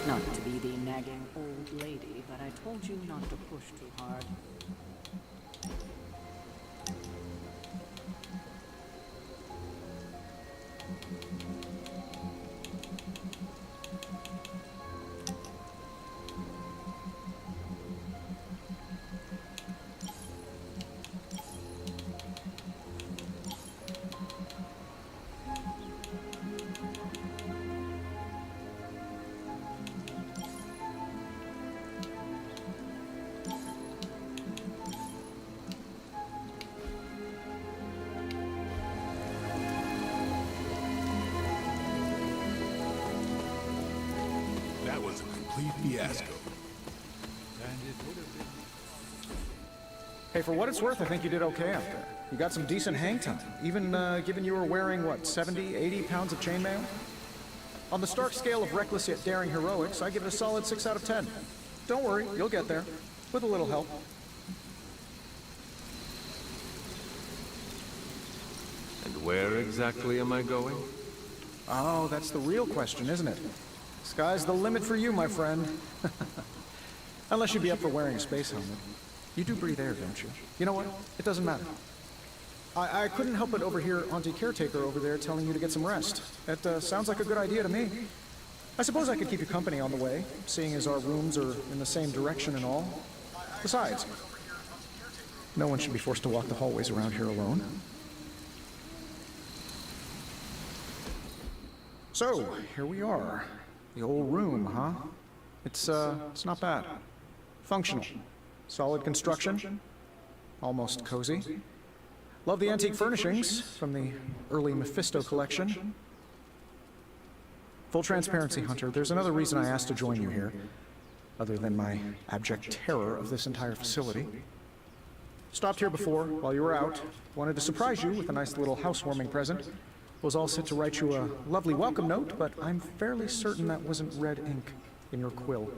Not to be the nagging old lady, but I told you not to push too hard. That was a complete fiasco. Hey, for what it's worth, I think you did okay out there. You got some decent hang time, even given you were wearing, what, 70, 80 pounds of chainmail? On the stark scale of reckless yet daring heroics, I give it a solid 6 out of 10. Don't worry, you'll get there, with a little help. And where exactly am I going? Oh, that's the real question, isn't it? Sky's the limit for you, my friend. Unless you'd be up for wearing a space helmet. You do breathe air, don't you? You know what? It doesn't matter. I couldn't help but overhear Auntie Caretaker over there telling you to get some rest. That sounds like a good idea to me. I suppose I could keep you company on the way, seeing as our rooms are in the same direction and all. Besides, no one should be forced to walk the hallways around here alone. So, here we are. The old room, huh? It's not bad. Functional. Solid construction. Almost cozy. Love the antique furnishings from the early Mephisto collection. Full transparency, Hunter, there's another reason I asked to join you here, other than my abject terror of this entire facility. Stopped here before, while you were out. Wanted to surprise you with a nice little housewarming present. Was all set to write you a lovely welcome note, but I'm fairly certain that wasn't red ink in your quill.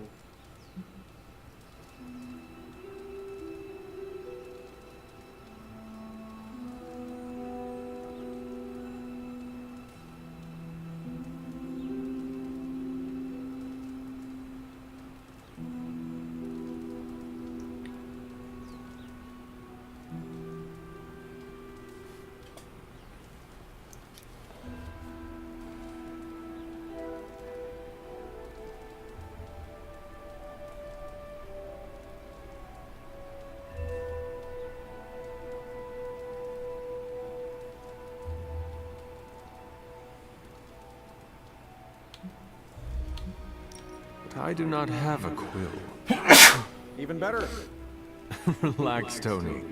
I do not have a quill. Even better. Relax, Tony.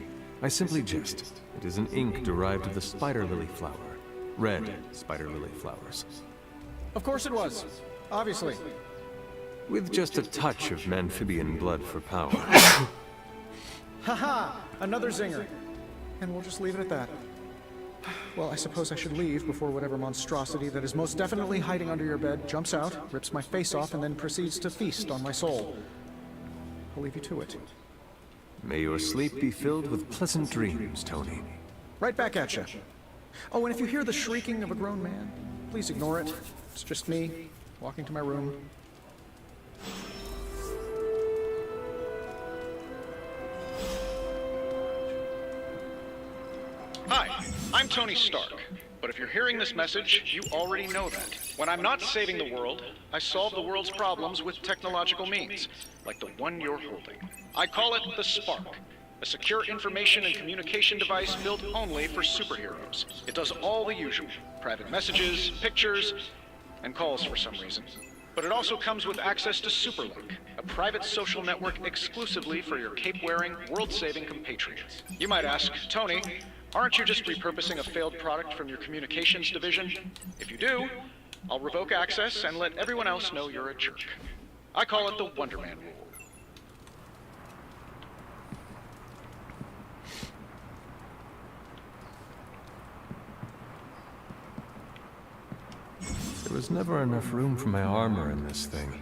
I simply jest. It is an ink derived of the spider lily flower. Red spider lily flowers. Of course it was. Obviously. With just a touch of amphibian blood for power. Haha! Another zinger. And we'll just leave it at that. Well, I suppose I should leave before whatever monstrosity that is most definitely hiding under your bed jumps out, rips my face off, and then proceeds to feast on my soul. I'll leave you to it. May your sleep be filled with pleasant dreams, Tony. Right back at you. Oh, and if you hear the shrieking of a grown man, please ignore it. It's just me, walking to my room. Hi, I'm Tony Stark, but if you're hearing this message, you already know that. When I'm not saving the world, I solve the world's problems with technological means, like the one you're holding. I call it the Spark, a secure information and communication device built only for superheroes. It does all the usual, private messages, pictures, and calls for some reason. But it also comes with access to Superlink, a private social network exclusively for your cape-wearing, world-saving compatriots. You might ask, Tony, aren't you just repurposing a failed product from your communications division? If you do, I'll revoke access and let everyone else know you're a jerk. I call it the Wonder Man rule. There was never enough room for my armor in this thing.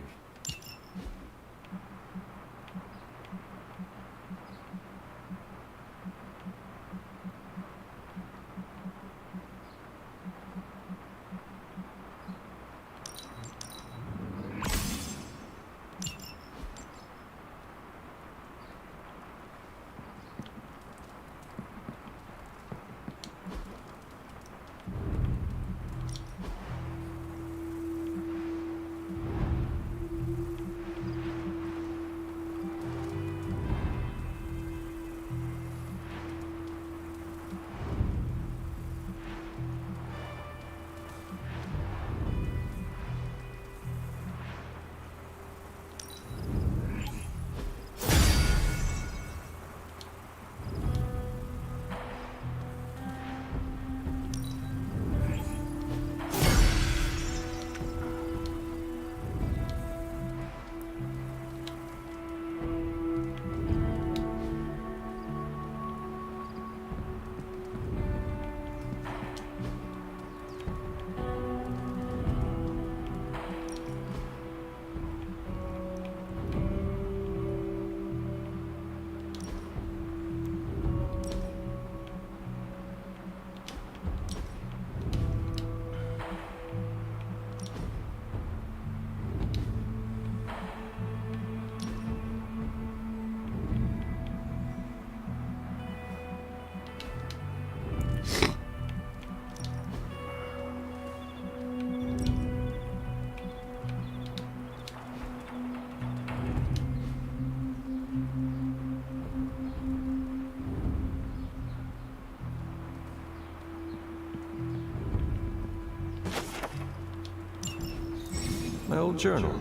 My old journal.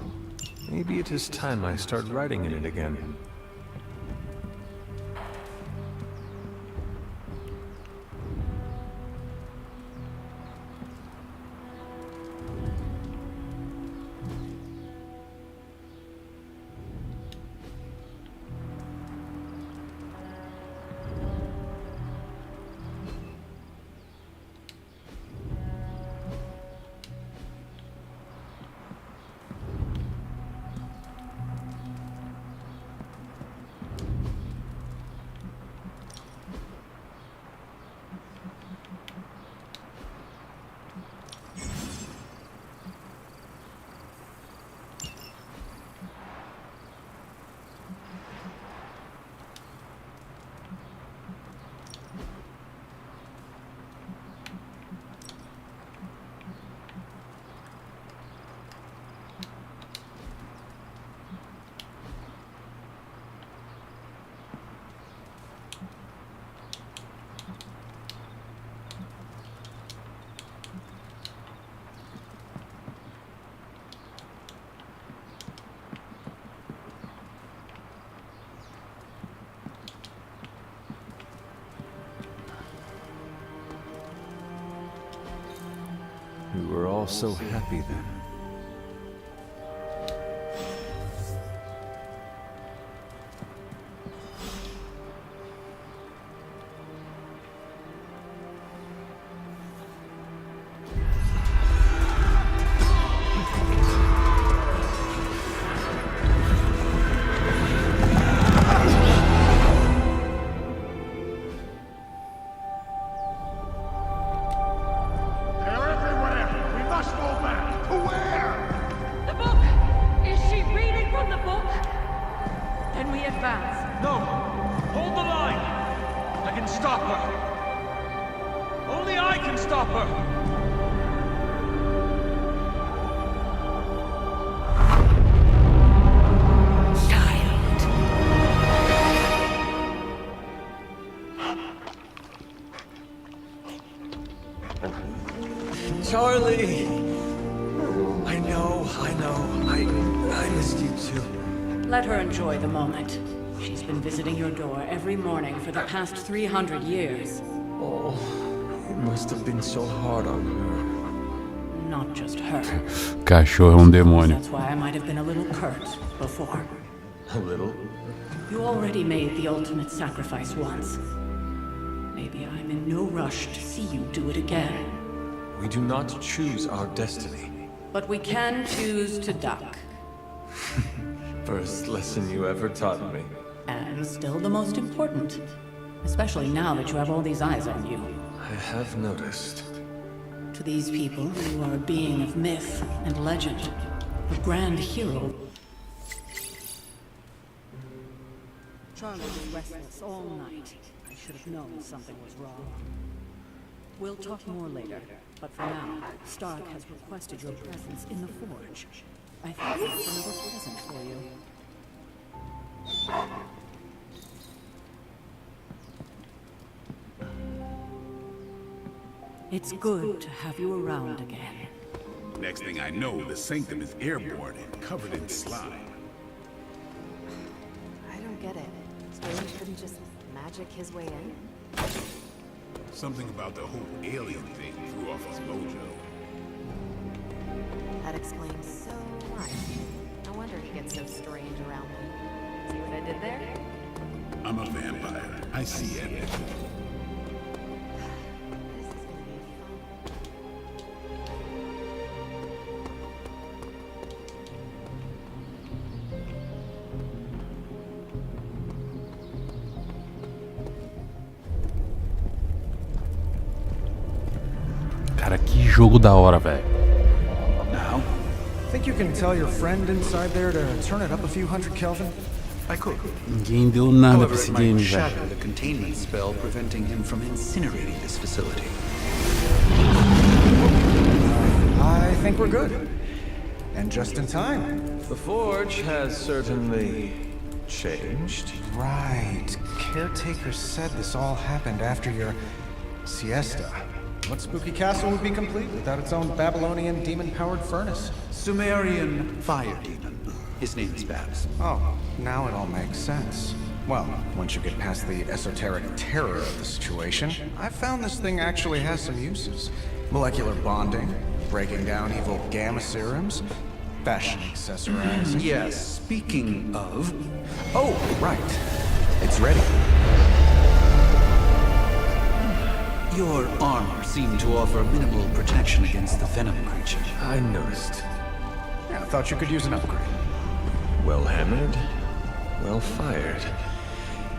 Maybe it is time I start writing in it again. We were all so happy then. Charlie! I know. I missed you too. Let her enjoy the moment. She's been visiting your door every morning for the past 300 years. Oh, it must have been so hard on her. Not just her. Cachorro é demônio. That's why I might have been a little curt before. A little? You already made the ultimate sacrifice once. Maybe I'm in no rush to see you do it again. We do not choose our destiny. But we can choose to duck. First lesson you ever taught me. And still the most important. Especially now that you have all these eyes on you. I have noticed. To these people, you are a being of myth and legend. A grand hero. Charlie was restless all night. I should have known something was wrong. We'll talk more later, but for now, Stark has requested your presence in the forge. I think he has another present for you. It's good to have you around again. Next thing I know, the sanctum is airborne and covered in slime. I don't get it. Strange couldn't just magic his way in? Something about the whole alien thing threw off his mojo. That explains so much. No wonder he gets so strange around me. See what I did there? I'm a vampire. I see everything. This is gonna be Cara, que jogo da hora, velho. Now, think you can tell your friend inside there to turn it up a few hundred Kelvin? I could. Ninguém deu nada pra However, esse it game, might velho. shatter the containment spell preventing him from incinerating this facility. I think we're good. And just in time. The forge has certainly changed. Right. Caretaker said this all happened after your siesta. What spooky castle would be complete without its own Babylonian demon-powered furnace? Sumerian fire demon. His name is Babs. Oh, now it all makes sense. Well, once you get past the esoteric terror of the situation, I've found this thing actually has some uses. Molecular bonding, breaking down evil gamma serums, fashion accessorizing. Yes, speaking of... Oh, right. It's ready. Your armor seemed to offer minimal protection against the venom creature. I noticed. Yeah, I thought you could use an upgrade. Well hammered, well fired.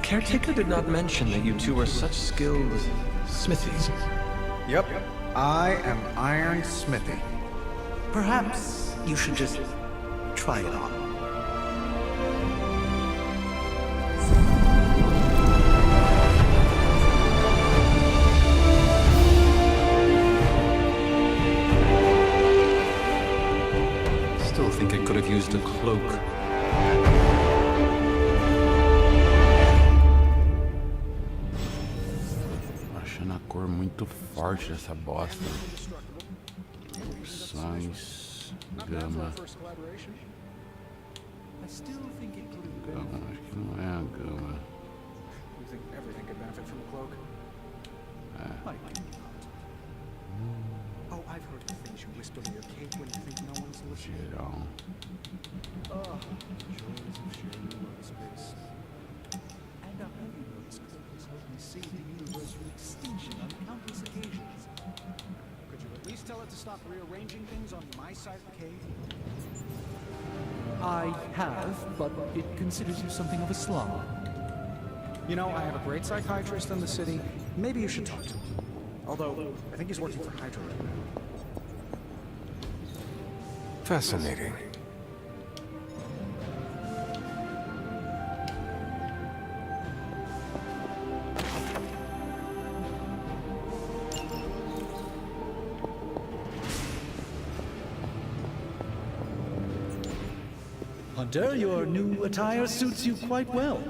Caretaker did not mention that you two are such skilled smithies. Yep, I am Iron Smithy. Perhaps you should just try it on. Still think I could have used a cloak. Achando a cor muito forte dessa bosta. Opções, gama. Gama, acho que não é a gama. You think everything could benefit from a cloak? Oh, I've heard the things you whisper in your cape when you think no one's listening. Geral. Oh, joys of sharing the world space. And a heavy notice cloak has helped me save the universe from extinction on countless occasions. Could you at least tell it to stop rearranging things on my side of the cave? I have, but it considers you something of a slum. You know, I have a great psychiatrist in the city. Maybe you should talk to him. Although, I think he's working for Hydra right now. Fascinating. Hunter, your new attire suits you quite well.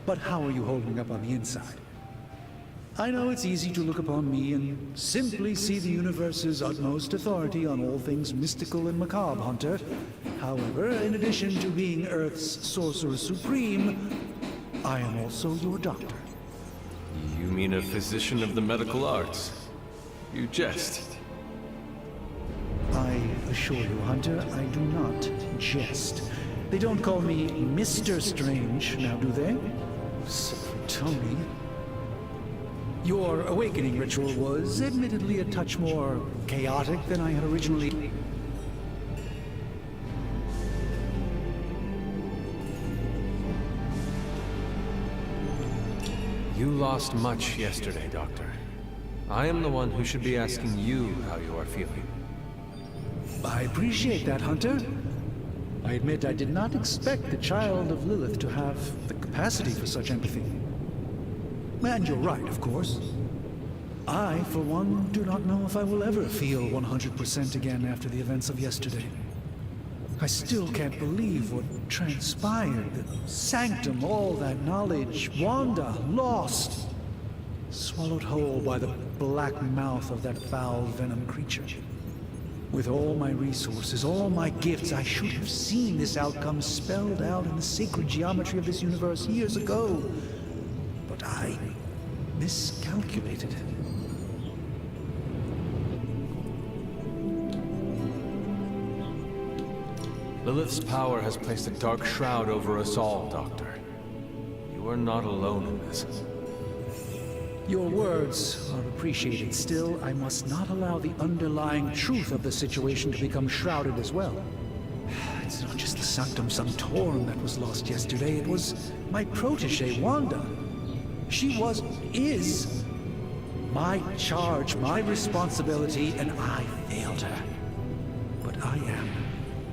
But how are you holding up on the inside? I know it's easy to look upon me and simply see the universe's utmost authority on all things mystical and macabre, Hunter. However, in addition to being Earth's sorcerer supreme, I am also your doctor. You mean a physician of the medical arts? You jest. I assure you, Hunter, I do not jest. They don't call me Mr. Strange, now do they? So, Tony... Your awakening ritual was admittedly a touch more chaotic than I had originally... You lost much yesterday, Doctor. I am the one who should be asking you how you are feeling. I appreciate that, Hunter. I admit I did not expect the child of Lilith to have the capacity for such empathy. And you're right, of course. I, for one, do not know if I will ever feel 100% again after the events of yesterday. I still can't believe what transpired. The sanctum, all that knowledge, Wanda, lost. Swallowed whole by the black mouth of that foul venom creature. With all my resources, all my gifts, I should have seen this outcome spelled out in the sacred geometry of this universe years ago. But I miscalculated. Lilith's power has placed a dark shroud over us all, Doctor. You are not alone in this. Your words are appreciated. Still, I must not allow the underlying truth of the situation to become shrouded as well. It's not just the Sanctum Sanctorum that was lost yesterday. It was my protege, Wanda. She is my charge, my responsibility, and I failed her. But I am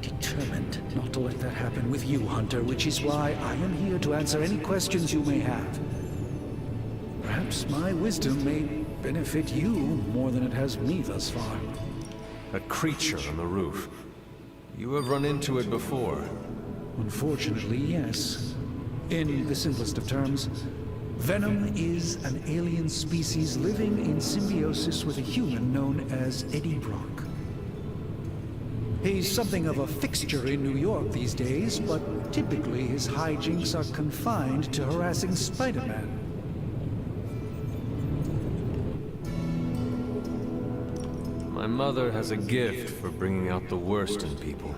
determined not to let that happen with you, Hunter, which is why I am here to answer any questions you may have. Perhaps my wisdom may benefit you more than it has me thus far. A creature on the roof. You have run into it before. Unfortunately, yes. In the simplest of terms, Venom is an alien species living in symbiosis with a human known as Eddie Brock. He's something of a fixture in New York these days, but typically his hijinks are confined to harassing Spider-Man. My mother has a gift for bringing out the worst in people.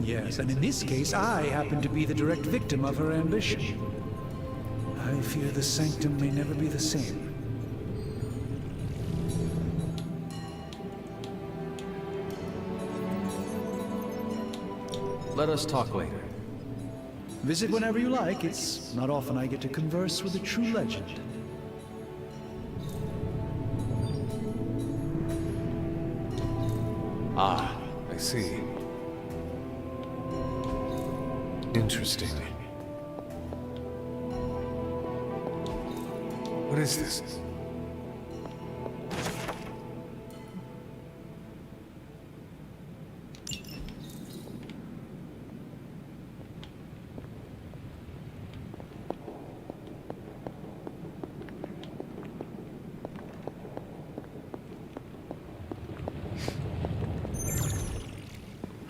Yes, and in this case, I happen to be the direct victim of her ambition. I fear the sanctum may never be the same. Let us talk later. Visit whenever you like. It's not often I get to converse with a true legend. Ah, I see. Interesting. What is this?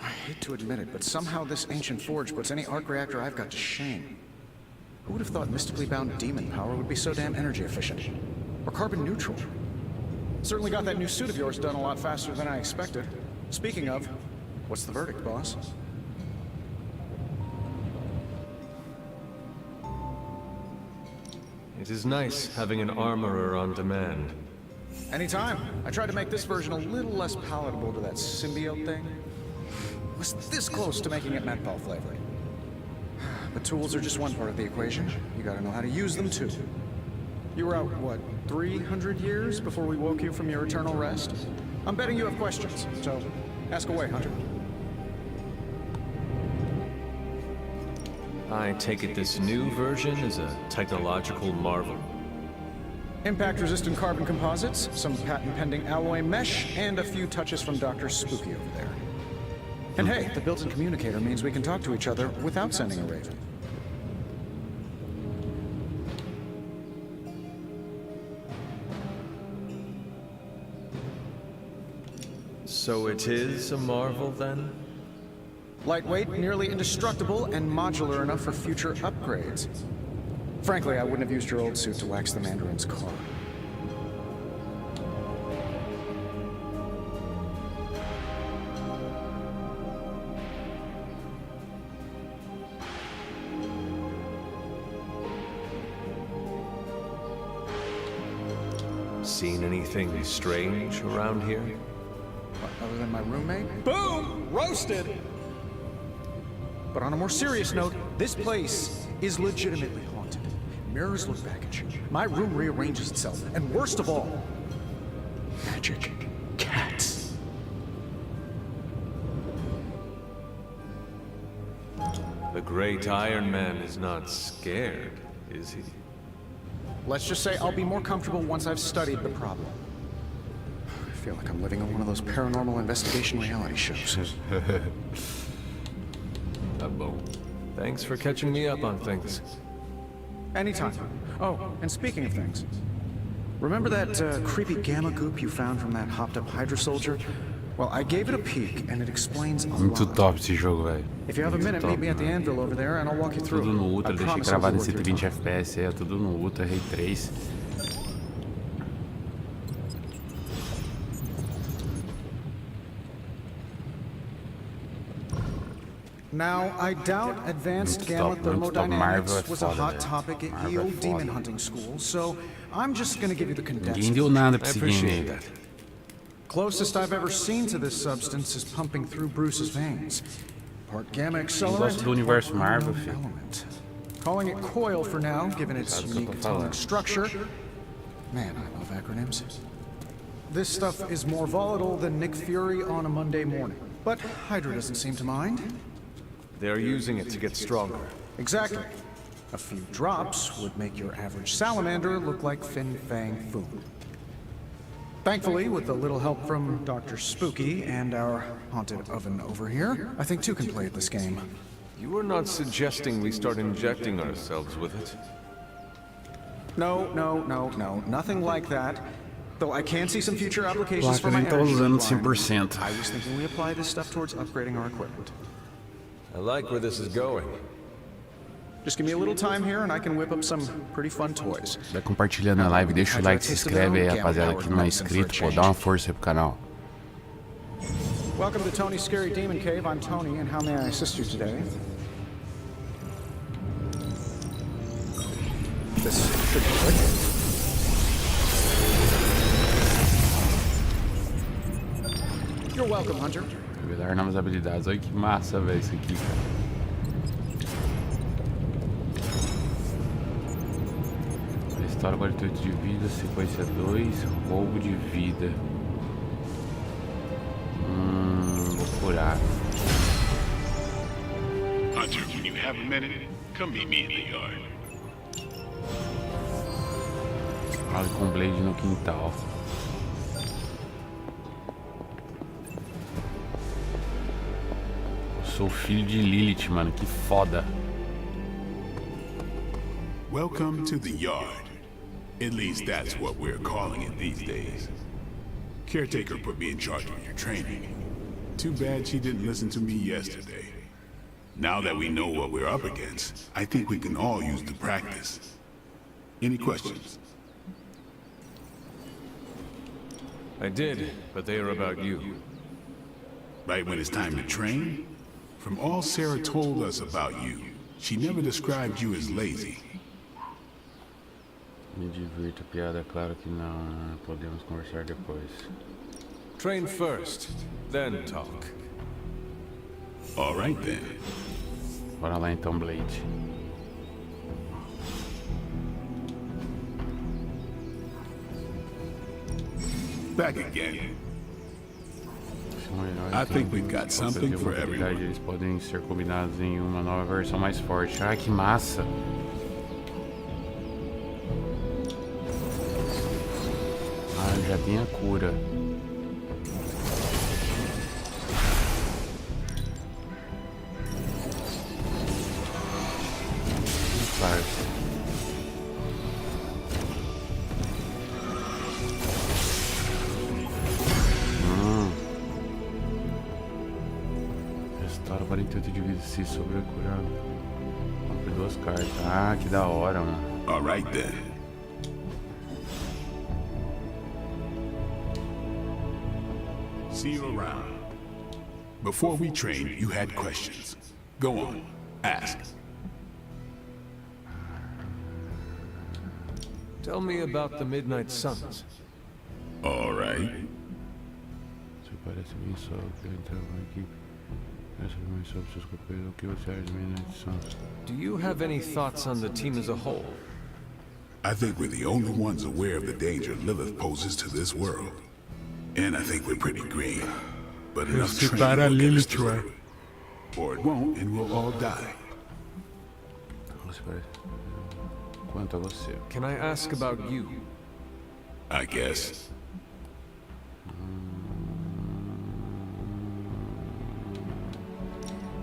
I hate to admit it, but somehow this ancient forge puts any arc reactor I've got to shame. Who would have thought mystically bound demon power would be so damn energy efficient? Or carbon neutral? Certainly got that new suit of yours done a lot faster than I expected. Speaking of, what's the verdict, boss? It is nice having an armorer on demand. Anytime. I tried to make this version a little less palatable to that symbiote thing. Was this close to making it menthol flavored. But tools are just one part of the equation. You gotta know how to use them too. You were out, what, 300 years before we woke you from your eternal rest? I'm betting you have questions, so ask away, Hunter. I take it this new version is a technological marvel? Impact-resistant carbon composites, some patent-pending alloy mesh, and a few touches from Dr. Spooky over there. And hey, the built-in communicator means we can talk to each other without sending a raven. So it is a marvel, then? Lightweight, nearly indestructible, and modular enough for future upgrades. Frankly, I wouldn't have used your old suit to wax the Mandarin's car. Seen anything strange around here? What, other than my roommate? Boom! Roasted! But on a more serious note, this place is legitimately haunted. Mirrors look back at you. My room rearranges itself. And worst of all, magic cats. The great Iron Man is not scared, is he? Let's just say I'll be more comfortable once I've studied the problem. I feel like I'm living on one of those paranormal investigation reality shows. Thanks for catching me up on things. Anytime. Oh, and speaking of things, remember that creepy gamma goop you found from that hopped-up Hydra soldier? Well, I gave it a peek, and it explains a Muito lot. top esse jogo, velho. If you have a minute, meet me at the anvil over there, and I'll walk you through. Tudo no Ultra, I deixei promise gravado em I'll be worth your 120 time. FPS, tudo no Ultra, Ray 3. Now, I doubt advanced gamma thermodynamics was a hot topic at EO demon hunting school, so I'm just gonna give you the condensed. Ninguém deu nada pra I esse appreciate game. that. Closest I've ever seen to this substance is pumping through Bruce's veins. Part gamma Eu accelerant, gosto do universo Marvel, part filho. element. Calling it coil for now, given its Sabe o que eu unique tô falando. atomic structure. Man, I love acronyms. This stuff is more volatile than Nick Fury on a Monday morning. But Hydra doesn't seem to mind. They're using it to get stronger. Exactly. A few drops would make your average salamander look like Fin Fang Foom. Thankfully, with a little help from Dr. Spooky and our haunted oven over here, I think two can play at this game. You are not suggesting we start injecting ourselves with it? No. Nothing like that. Though I can see some future applications for my Placa nem tá energy usando requirements. 100%. I was thinking we apply this stuff towards upgrading our equipment. I like where this is going. Just give me a little time here and I can whip up some pretty fun toys. Vai compartilhando a live, deixa o like, se inscreve aí, rapaziada, que não é inscrito, pô, dá uma força aí pro canal. Welcome to Tony's Scary Demon Cave. I'm Tony, and how may I assist you today? This should be quick. You're welcome, Hunter. Revelar novas habilidades. Olha que massa, velho, isso aqui, cara. Restaura 48 de vida, sequência 2, roubo de vida. Vou curar. Hunter, when you have a minute, come meet me in the yard. Fale com Blade no quintal. Eu sou filho de Lilith, mano, que foda. Welcome to the yard. At least that's what we're calling it these days. Caretaker put me in charge of your training. Too bad she didn't listen to me yesterday. Now that we know what we're up against, I think we can all use the practice. Any questions? I did, but they are about you. Right when it's time to train? From all Sarah told us about you, she never described you as lazy. Me divirto, piada, claro que não. Podemos conversar depois. Train first, then talk. All right then. Bora lá então, Blade. Back again. I think we've got something for everyone. Eles podem ser combinados em uma nova versão mais forte. Ah, que massa! Ah, já tem a cura. Parça. Restaura 48 de vida se sobrecurado. Compre 2 cartas. Ah, que da hora, mano. All right then. See you around. Before we trained, you had questions. Go on, ask. Tell me about the Midnight Suns. All right. Você parece bem só que eu entrava na equipe. Essa foi mais sobre seus companheiros. O que você acha de Midnight Suns? Do you have any thoughts on the team as a whole? I think we're the only ones aware of the danger Lilith poses to this world. And I think we're pretty green. But enough training will get us through it. Or it won't, and we'll all die. Você parece... Quanto a você? Can I ask about you? I guess.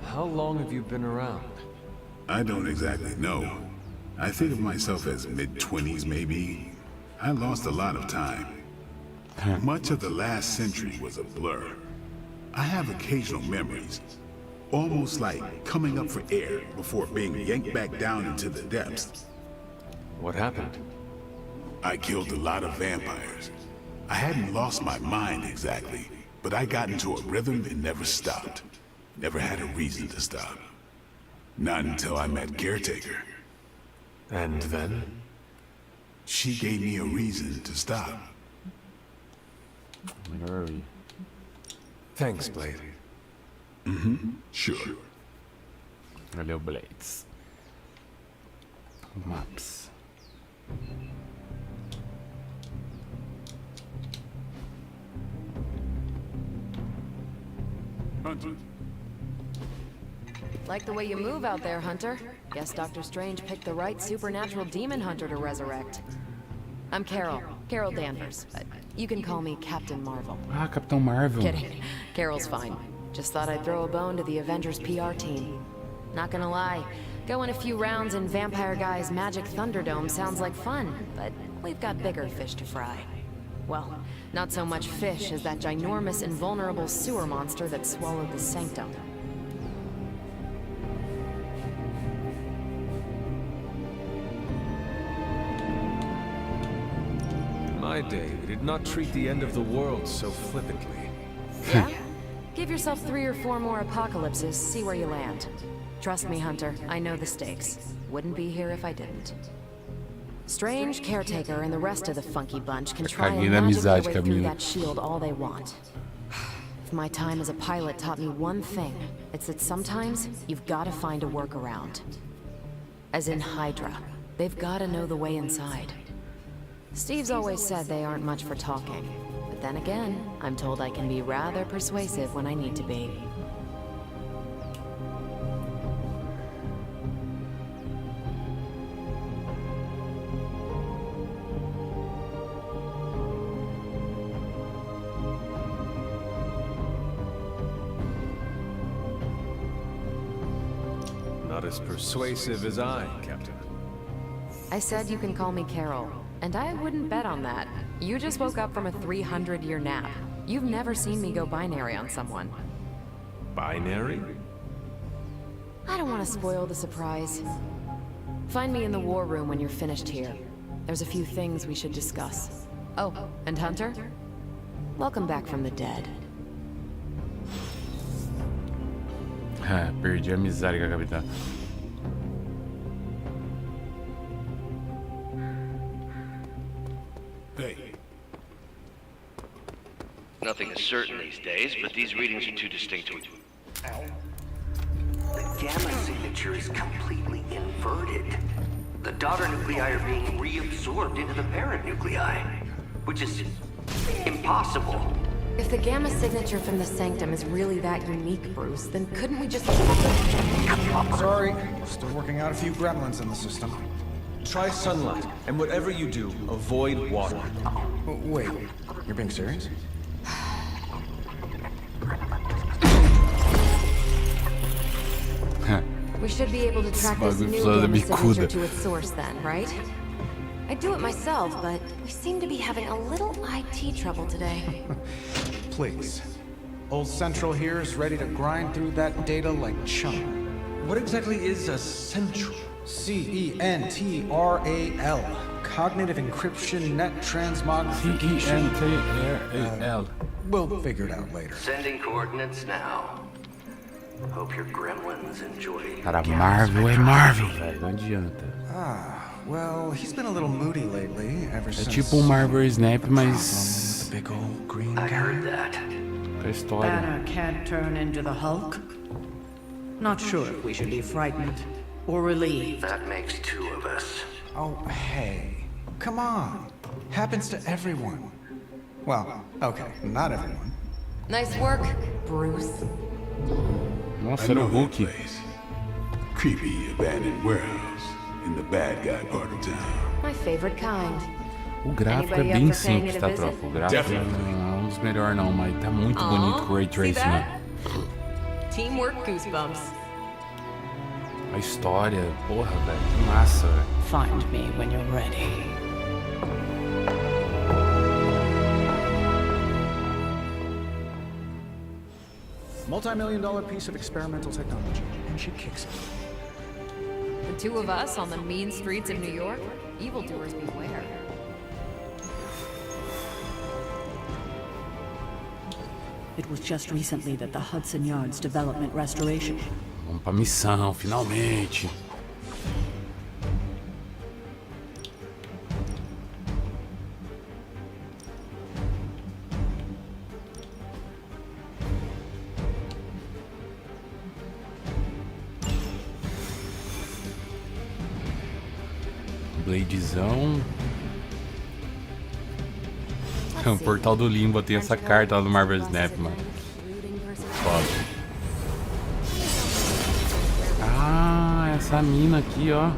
How long have you been around? I don't exactly know. I think of myself as mid-20s, maybe. I lost a lot of time. Much of the last century was a blur. I have occasional memories, almost like coming up for air before being yanked back down into the depths. What happened? I killed a lot of vampires. I hadn't lost my mind exactly, but I got into a rhythm and never stopped. Never had a reason to stop. Not until I met Caretaker. And then? She gave me a reason to stop. Early. Thanks, Blade. Sure. Valeu, Blades. Maps. Hunter. Like the way you move out there, Hunter. Guess Dr. Strange picked the right supernatural demon hunter to resurrect. I'm Carol. Carol Danvers. You can call me Captain Marvel. Ah, Capitão Marvel. Kidding. Carol's fine. Just thought I'd throw a bone to the Avengers PR team. Not gonna lie, Going a few rounds in Vampire Guy's Magic Thunderdome sounds like fun, but we've got bigger fish to fry. Well, not so much fish as that ginormous invulnerable sewer monster that swallowed the sanctum. In my day, we did not treat the end of the world so flippantly. Yeah? Give yourself 3 or 4 more apocalypses, see where you land. Trust me, Hunter, I know the stakes. Wouldn't be here if I didn't. Strange, Caretaker, and the rest of the funky bunch can try and magic their way through that shield all they want. If my time as a pilot taught me one thing, it's that sometimes you've got to find a workaround. As in Hydra, they've got to know the way inside. Steve's always said they aren't much for talking, but then again, I'm told I can be rather persuasive when I need to be. Not as persuasive as I, Captain. I said you can call me Carol, and I wouldn't bet on that. You just woke up from a 300-year nap. You've never seen me go binary on someone. Binary? I don't want to spoil the surprise. Find me in the war room when you're finished here. There's a few things we should discuss. Oh, and Hunter? Welcome back from the dead. Perdi a amizade com a capitã. Hey. Nothing is certain these days, but these readings are too distinct to... The gamma signature is completely inverted. The daughter nuclei are being reabsorbed into the parent nuclei, which is impossible. If the gamma signature from the sanctum is really that unique, Bruce, then couldn't we just... Sorry, still working out a few gremlins in the system. Try sunlight, and whatever you do, avoid water. Wait, you're being serious? We should be able to track this new gamma signature to its source then, right? I'd do it myself, but we seem to be having a little IT trouble today. Please. Old Central here is ready to grind through that data like chum. What exactly is a central? CENTRAL. Cognitive Encryption Net Transmogrification. CENTRAL. We'll figure it out later. Sending coordinates now. Hope your gremlins enjoy. Cara, Marvel é Marvel, velho. Não adianta. Well, he's been a little moody lately, ever since... É tipo Marvel Snap, mas... The big old green I guy. heard that. A história. Banner can't turn into the Hulk? Not sure if we should be frightened or relieved. That makes 2 of us. Oh, hey. Come on. Happens to everyone. Well, okay, not everyone. Nice work, Bruce. Nossa, era o Hulk. Place. Creepy abandoned warehouse in the bad guy part of town. My favorite kind. O gráfico é bem simples, tá, tropa? O gráfico não é um dos melhores não, mas tá muito bonito com o Ray Tracing, né? Teamwork goosebumps. A história, porra, velho, que massa, velho. Find me when you're ready. Multi-million-dollar piece of experimental technology, and she kicks it. The 2 of us on the mean streets of New York? Evildoers beware. It was just recently that the Hudson Yards Development Restoration. Vamos pra missão, finalmente. Bladezão. O portal do Limbo tem essa carta lá no Marvel Snap, mano. Foda. Ah, essa mina aqui, ó.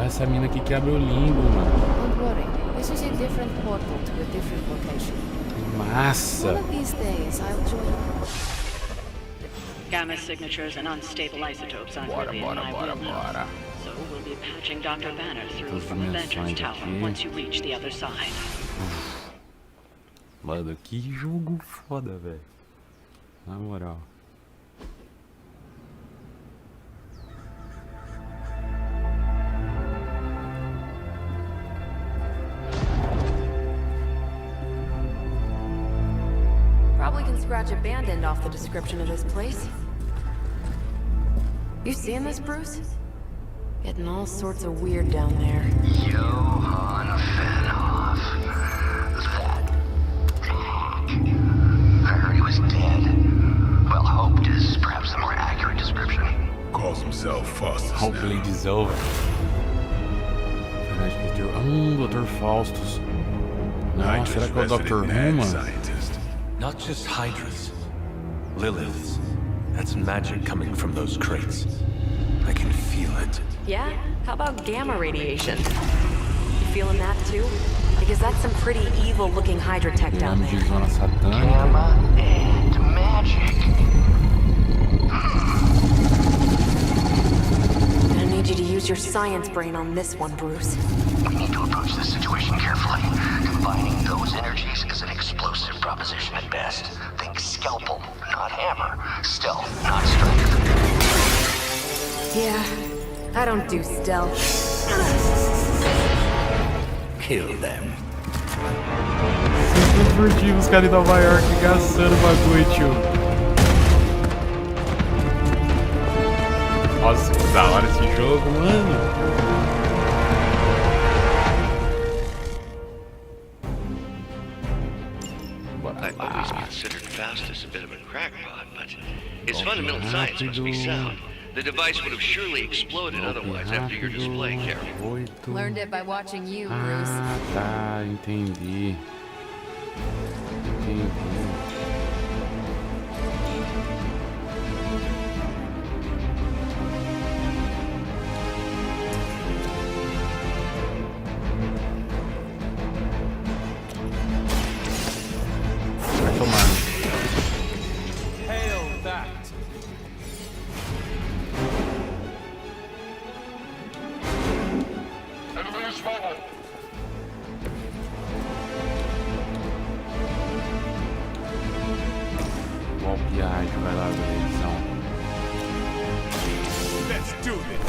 Essa mina aqui que abre o Limbo, mano. Don't worry, this is a different portal to a different location. Massa. One of these days I'll join you. Gamma signatures and unstable isotopes aren't really in my wheelhouse. So we'll be patching Dr. Banner through from Avengers Tower once you reach the other side. Mano, que jogo foda, velho. Na moral. Probably can scratch a band end off the description of this place. You seeing this, Bruce? Getting all sorts of weird down there. Johann Fenhoff. That hack. I heard he was dead. Well, hoped is perhaps the more accurate description. Calls himself Faustus. Hopefully dissolve. Dr. Faustus. Não, será que é o Dr. Who, mano? Not just Hydras. Liliths. That's magic coming from those crates. I can feel it. Yeah? How about gamma radiation? You feeling that too? Because that's some pretty evil-looking Hydra tech down there. Gamma and magic. I need you to use your science brain on this one, Bruce. We need to approach this situation carefully. Combining those energies is an explosive proposition at best. Think scalpel, not hammer. Stealth, not strength. Yeah, I don't do stealth. Kill them. Sempre furtivo os caras de Nova York caçando bagulho, tio. Nossa, que da hora esse jogo, mano. I've always considered Faustus a bit of a crackpot, but his fundamental science must be sound. The device would have surely exploded otherwise after your display, Carol. Learned it by watching you, Bruce. Ah, tá, entendi. Entendi. Vai tomar. Hail that. Qual viagem vai lá da edição? Let's do this.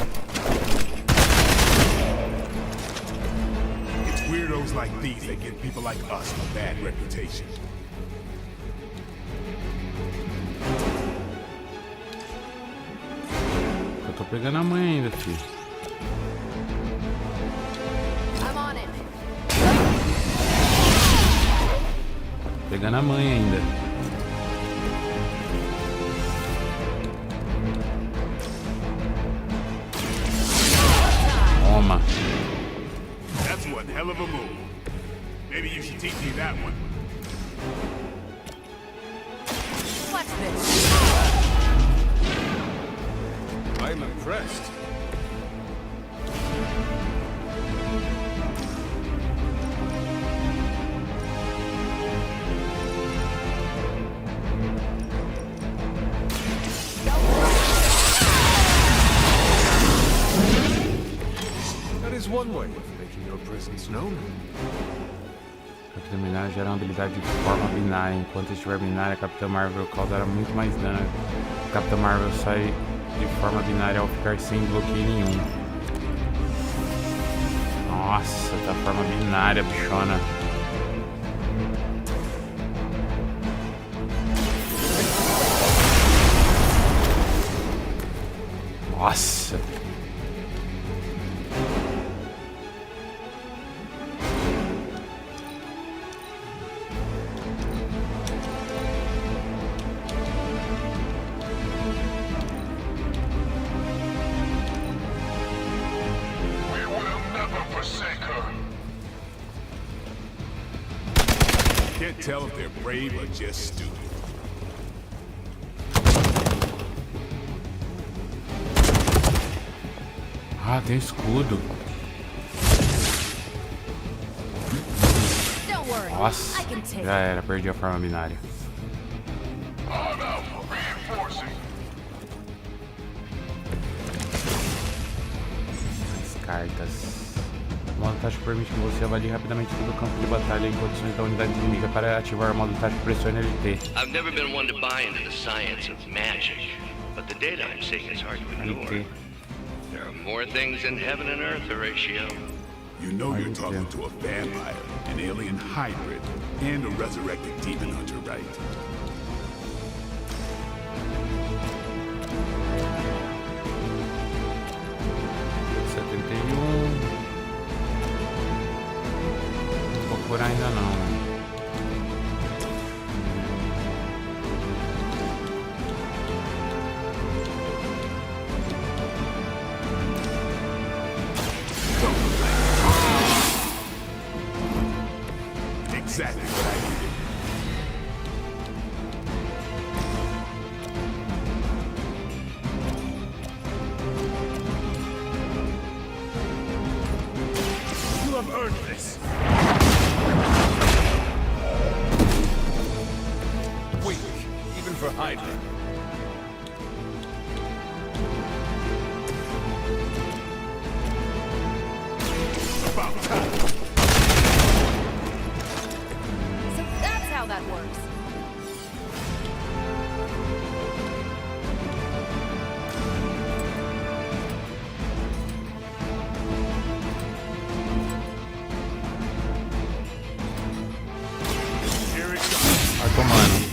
It's weirdos like these that give people like us a bad reputation. Eu tô pegando a mãe ainda, filho. I'm on it. Pegando a mãe ainda. Toma. That's one hell of a move. Maybe you should teach me that one. What's this? I'm impressed. That is one way of making your presence known. Capitã Binária gera uma habilidade de forma binária. Enquanto estiver binária, a Capitã Marvel causará muito mais dano. A Capitã Marvel sai de forma binária ao ficar sem bloqueio nenhum. Nossa, tá forma binária, bichona. Nossa. Can't tell if they're brave or just stupid. Ah, tem escudo. Nossa, já era, perdi a forma binária. cartas. O modo tático permite que você avalie rapidamente todo o campo de batalha em condições da unidade inimiga. Para ativar o modo tático, pressione LT. I've never been one to buy into the science of magic, but the data I'm seeing is hard to ignore. There are more things in heaven and earth, Horatio. You know you're talking to a vampire, an alien hybrid, and a resurrected demon hunter, right? Por ainda não. Exactly what I needed. You have earned this. Weak, even for Hydra. About time. So that's how that works. Acompanhe-me.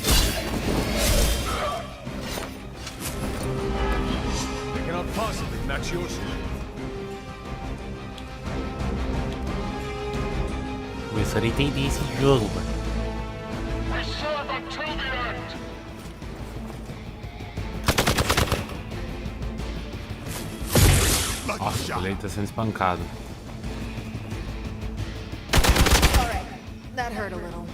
They cannot possibly match your strength. Começar a entender esse jogo, mano. Nossa, o Leite tá sendo espancado. Alright, that hurt a little.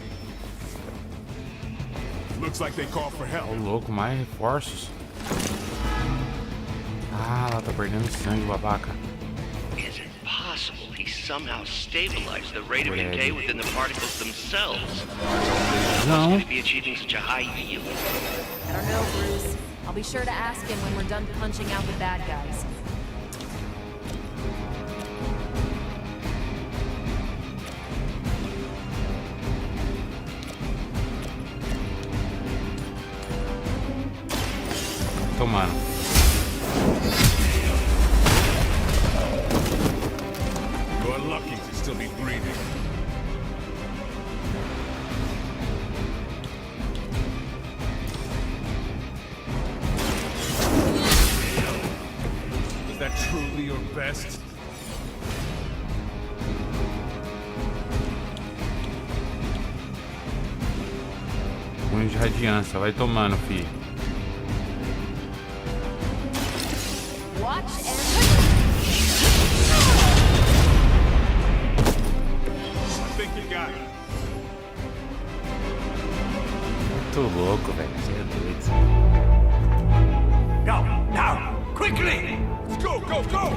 Looks like they call for help. Ô louco, mais reforços. Ah, ela tá perdendo sangue, babaca. Is it possible he somehow stabilized the rate of decay within the particles themselves? How could he be achieving such a high yield? I don't know, Bruce. I'll be sure to ask him when we're done punching out the bad guys. Tomando. You're lucky to still be breathing. Is that truly your best? Punho de radiância, vai tomando, filho. Watch and... I think you got it. Tô louco, velho. Você é doido. Go, now, quickly! Let's go, go, go!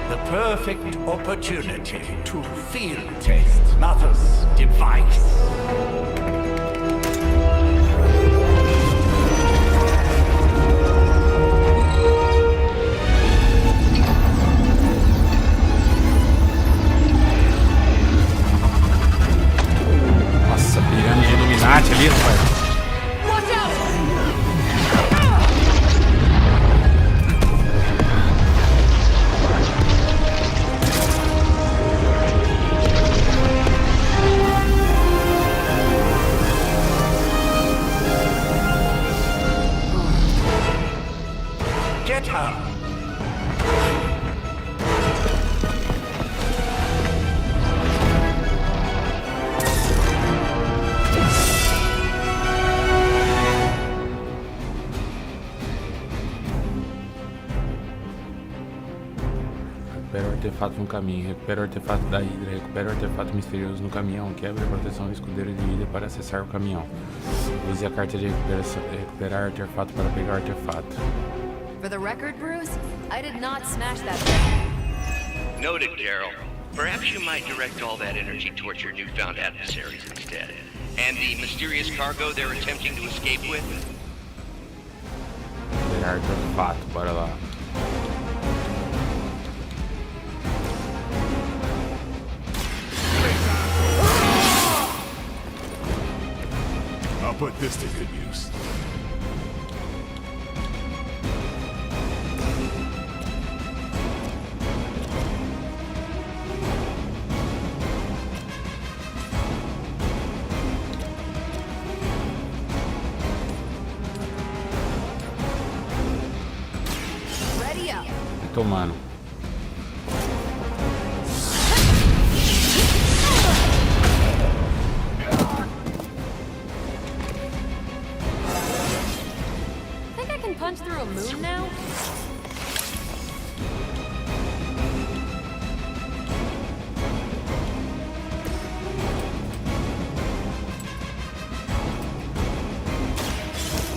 The perfect opportunity to field test Mother's device. Nossa, pirâmide Illuminati ali, rapaz. Get her! Recupera o artefato no caminho, recupera o artefato da Hydra, recupera o artefato misterioso no caminhão, quebra a proteção do escudeiro de Hydra para acessar o caminhão. Use a carta de recuperar artefato para pegar o artefato. For the record, Bruce, I did not smash that thing. Noted, Carol. Perhaps you might direct all that energy towards your newfound adversaries instead. And the mysterious cargo they're attempting to escape with? Pegar de fato, bora lá. I'll put this to good use. Tomando. Think I can punch through a moon now?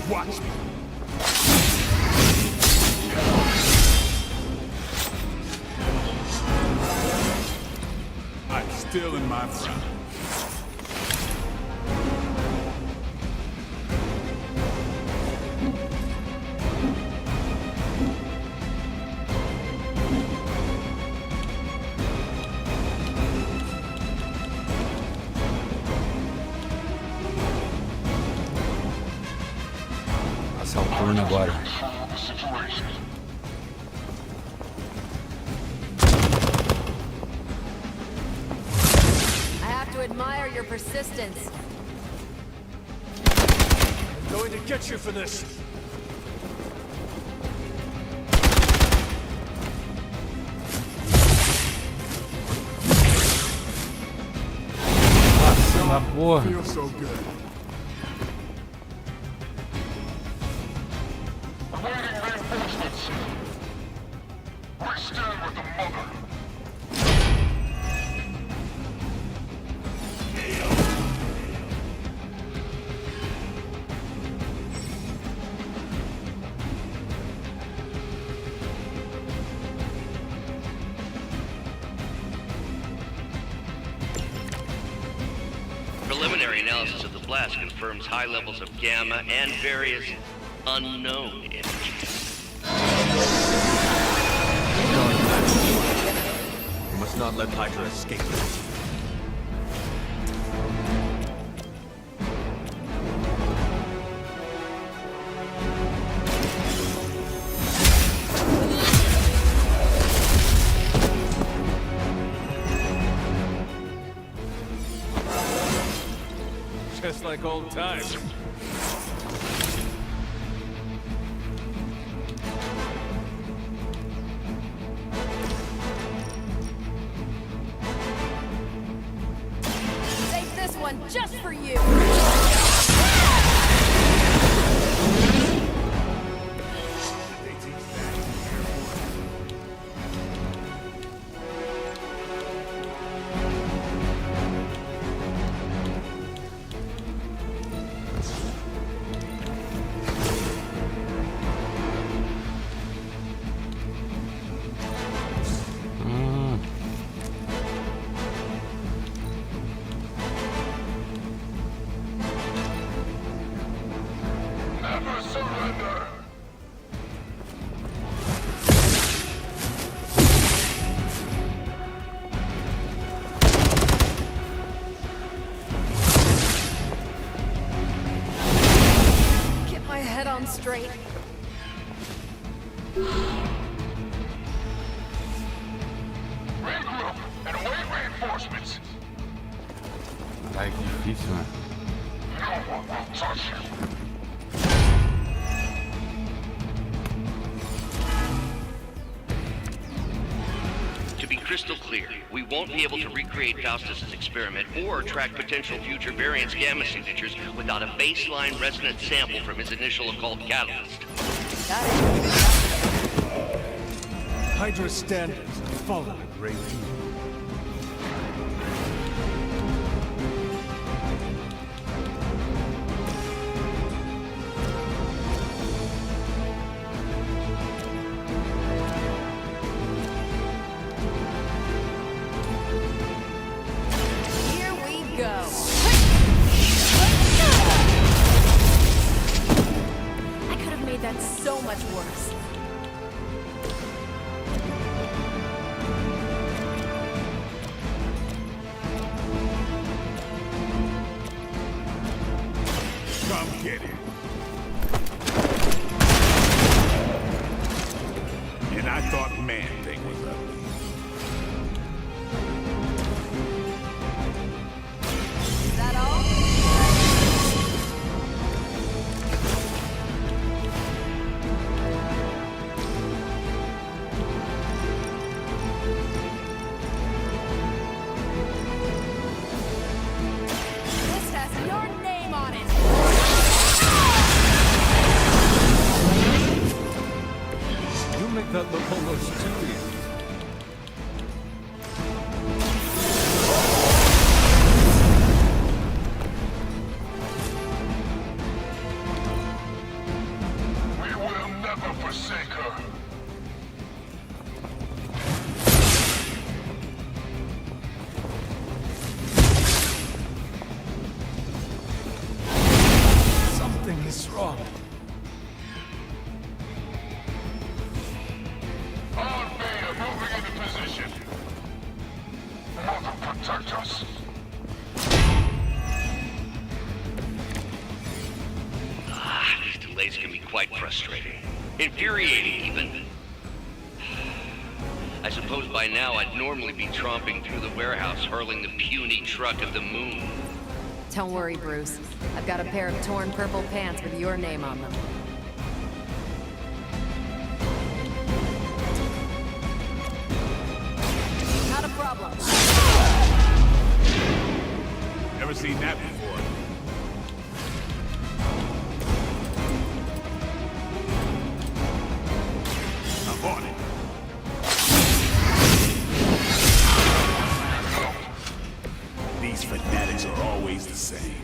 Watch me. Still in my front. Passar o turno agora. Admire your persistence. I'm going to get you for this. Nossa, porra. Feels so good. Awaiting reinforcements. We stand with the mother. Preliminary analysis of the blast confirms high levels of gamma and various unknown energies. We must not let Hydra escape. Just like old times. Save this one just for you. Never surrender. Get my head on straight. Regroup and await reinforcements. Ai, que difícil, né? No one will touch you. To be crystal clear, we won't be able to recreate Faustus's experiment or track potential future variance gamma signatures without a baseline resonance sample from his initial occult catalyst. Hydra's standards are fallen a great deal. get it. And I thought man-thing was ugly. Is that all? This has your name on it! You make that look almost too easy. We will never forsake her. Something is wrong. On Beta, moving into position. Mother, protect us. These delays can be quite frustrating. Infuriating, even. I suppose by now I'd normally be tromping through the warehouse, hurling the puny truck of the moon. Don't worry, Bruce. I've got a pair of torn purple pants with your name on them. Not a problem. Never seen that before. I'm on it. These fanatics are always the same.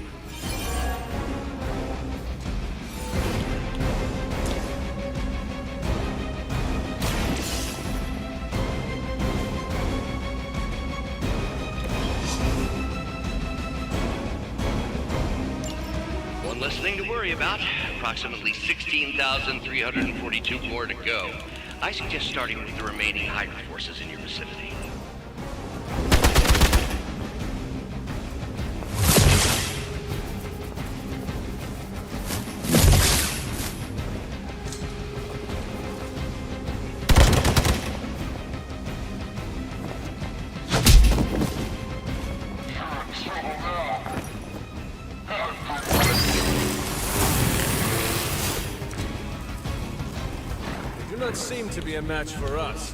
One less thing to worry about. Approximately 16,342 more to go. I suggest starting with the remaining Hydra forces in your vicinity. They do not seem to be a match for us.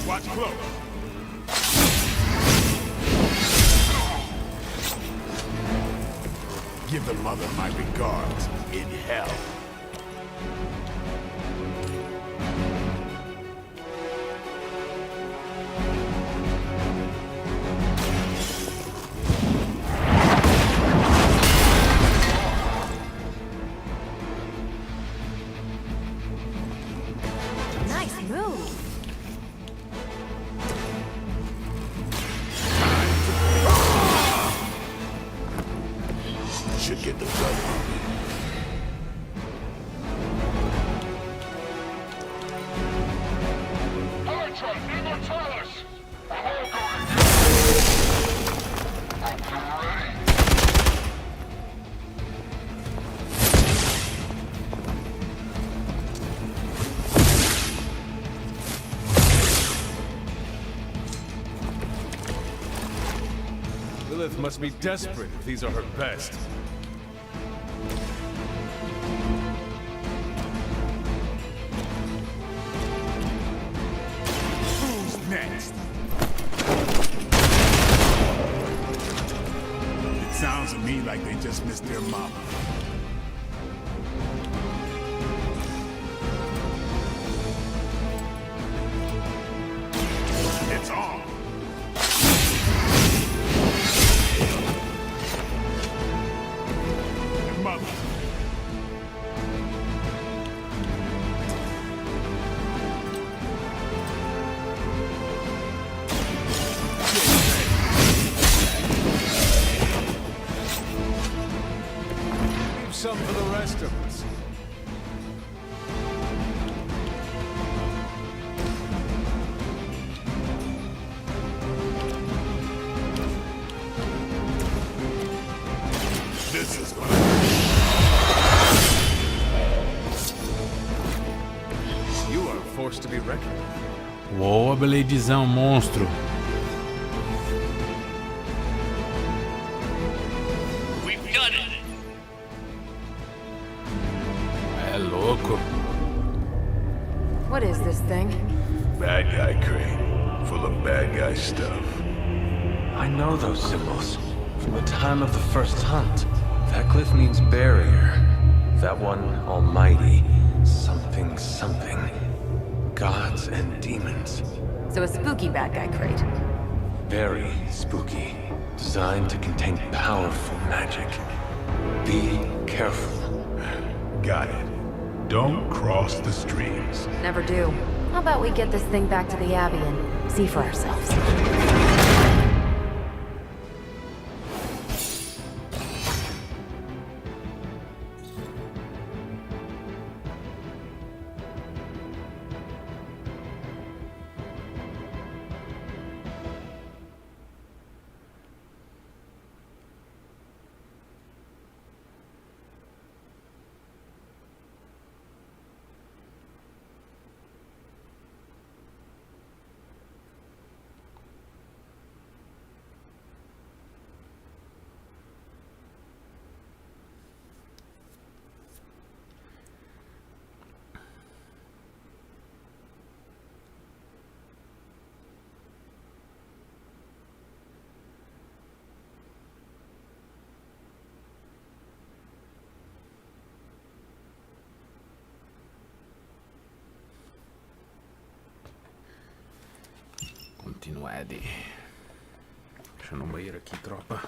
Watch close. Give the mother my regards in hell. Nice move! Should get the blood pumping. Hydra, Immortalis! I'm all going Hope you're ready. Lilith must be desperate if these are her best. Who's next? It sounds to me like they just missed their mama. It's on. Your mother. force to be reckoned with. Boa, Bladezão, monstro. We've done it! É louco. What is this thing? Bad guy crate, full of bad guy stuff. I know those symbols from the time of the first hunt. That glyph means barrier. That one, almighty. Something, something. Gods and demons. So a spooky bad guy crate. Very spooky. Designed to contain powerful magic. Be careful. Got it. Don't cross the streams. Never do. How about we get this thing back to the Abbey and see for ourselves? Continuade. Deixa eu no banheiro aqui, tropa.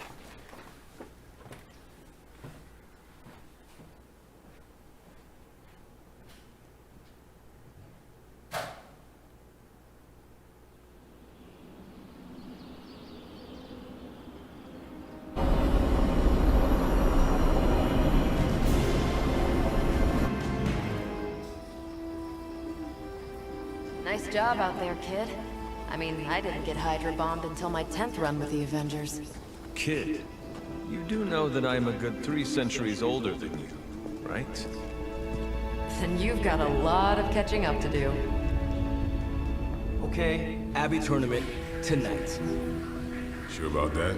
Nice job out there, kid. I mean, I didn't get Hydra bombed until my 10th run with the Avengers. Kid, you do know that I'm a good 3 centuries older than you, right? Then you've got a lot of catching up to do. Okay, Abbey tournament tonight. Sure about that?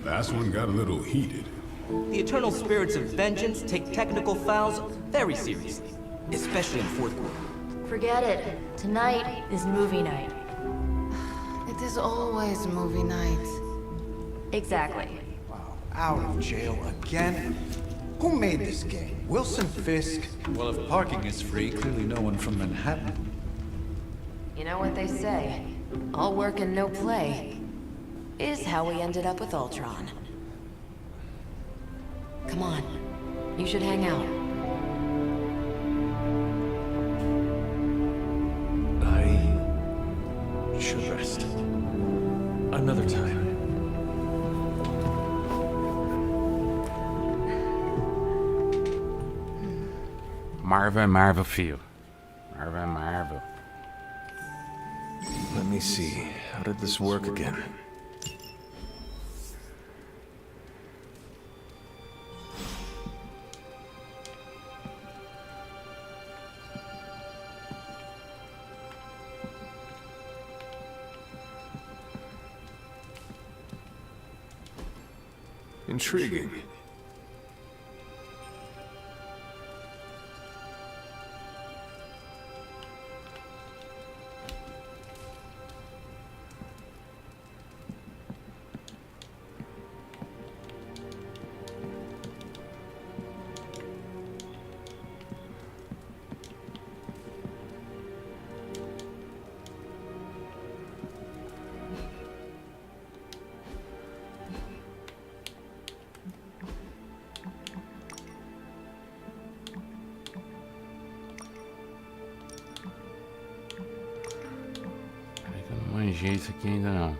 Last one got a little heated. The eternal spirits of vengeance take technical fouls very seriously, especially in fourth quarter. Forget it. Tonight is movie night. It is always movie night. Exactly. Wow, out of jail again? Who made this game? Wilson Fisk? Well, if parking is free, clearly no one from Manhattan. You know what they say? All work and no play is how we ended up with Ultron. Come on. You should hang out. I should rest. Another time. Marvel, filho. Marvel. Let me see. How did this work again? Intriguing. Manjei isso aqui ainda não.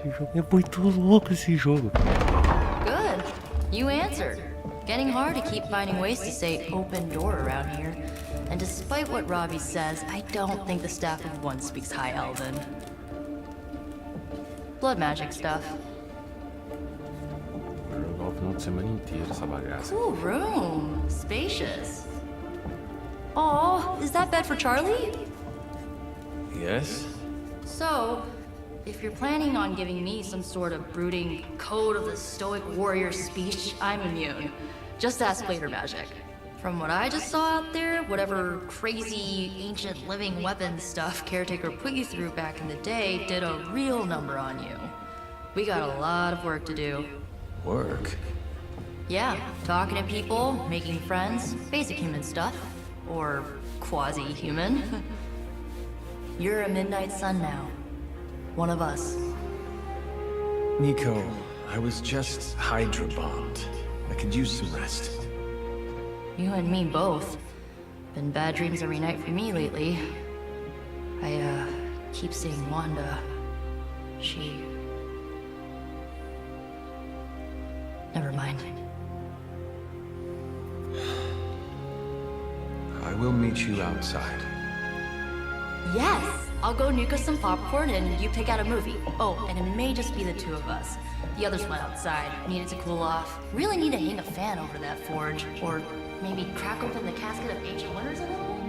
Esse jogo é muito louco, esse jogo. Good. You answered. Getting hard to keep finding ways to say open door around here. And despite what Robbie says, I don't think the staff of One speaks High Elven. Blood magic stuff. Vou jogar o final de semana inteiro essa bagaça. Cool room. Spacious. Aw, is that bed for Charlie? Yes? So, if you're planning on giving me some sort of brooding code of the stoic warrior speech, I'm immune. Just ask later magic. From what I just saw out there, whatever crazy ancient living weapons stuff Caretaker put you through back in the day did a real number on you. We got a lot of work to do. Work? Yeah, talking to people, making friends, basic human stuff. Or quasi-human. You're a midnight sun now. One of us. Nico, I was just hydrobombed. I could use some rest. You and me both. Been bad dreams every night for me lately. I, keep seeing Wanda. She... Never mind. I will meet you outside. Yes! I'll go nuke us some popcorn and you pick out a movie. Oh, and it may just be the two of us. The others went outside, needed to cool off. Really need to hang a fan over that forge. Or maybe crack open the casket of ancient wonders a little?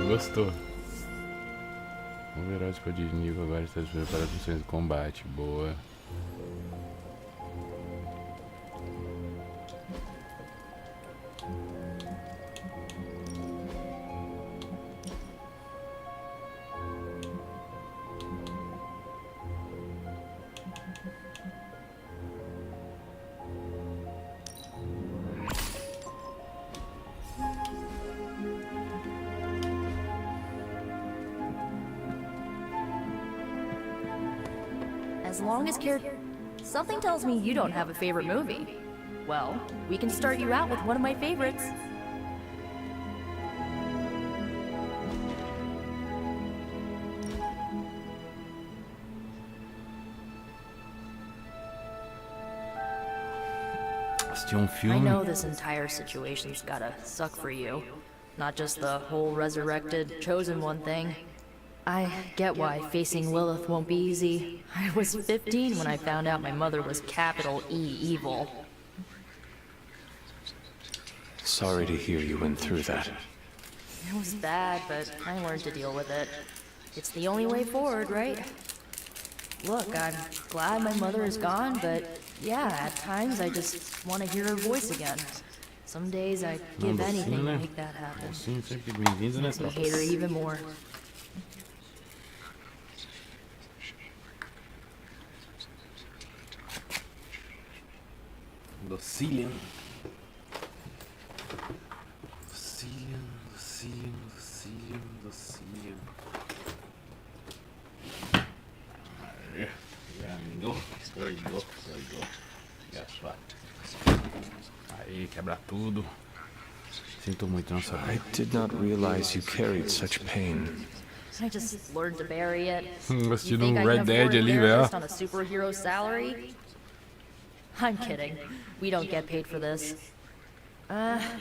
Gostou. O herói disponível agora está disponível para funções de combate. Boa. As long as something tells me you don't have a favorite movie. Well, we can start you out with one of my favorites. I know this entire situation's gotta suck for you. Not just the whole resurrected, chosen one thing. I get why facing Lilith won't be easy. I was 15 when I found out my mother was capital E evil. Sorry to hear you went through that. It was bad, but I learned to deal with it. It's the only way forward, right? Look, I'm glad my mother is gone, but yeah, at times I just want to hear her voice again. Some days I'd give anything to make that happen. Makes me hate her even more. Docilium. Aí, quebra tudo. Sinto muito, não sabia. I did not realize you carried such pain. I just learned to bury it. Gostei de Red Dead ali, velho. On a superhero salary? I'm kidding. We don't get paid for this.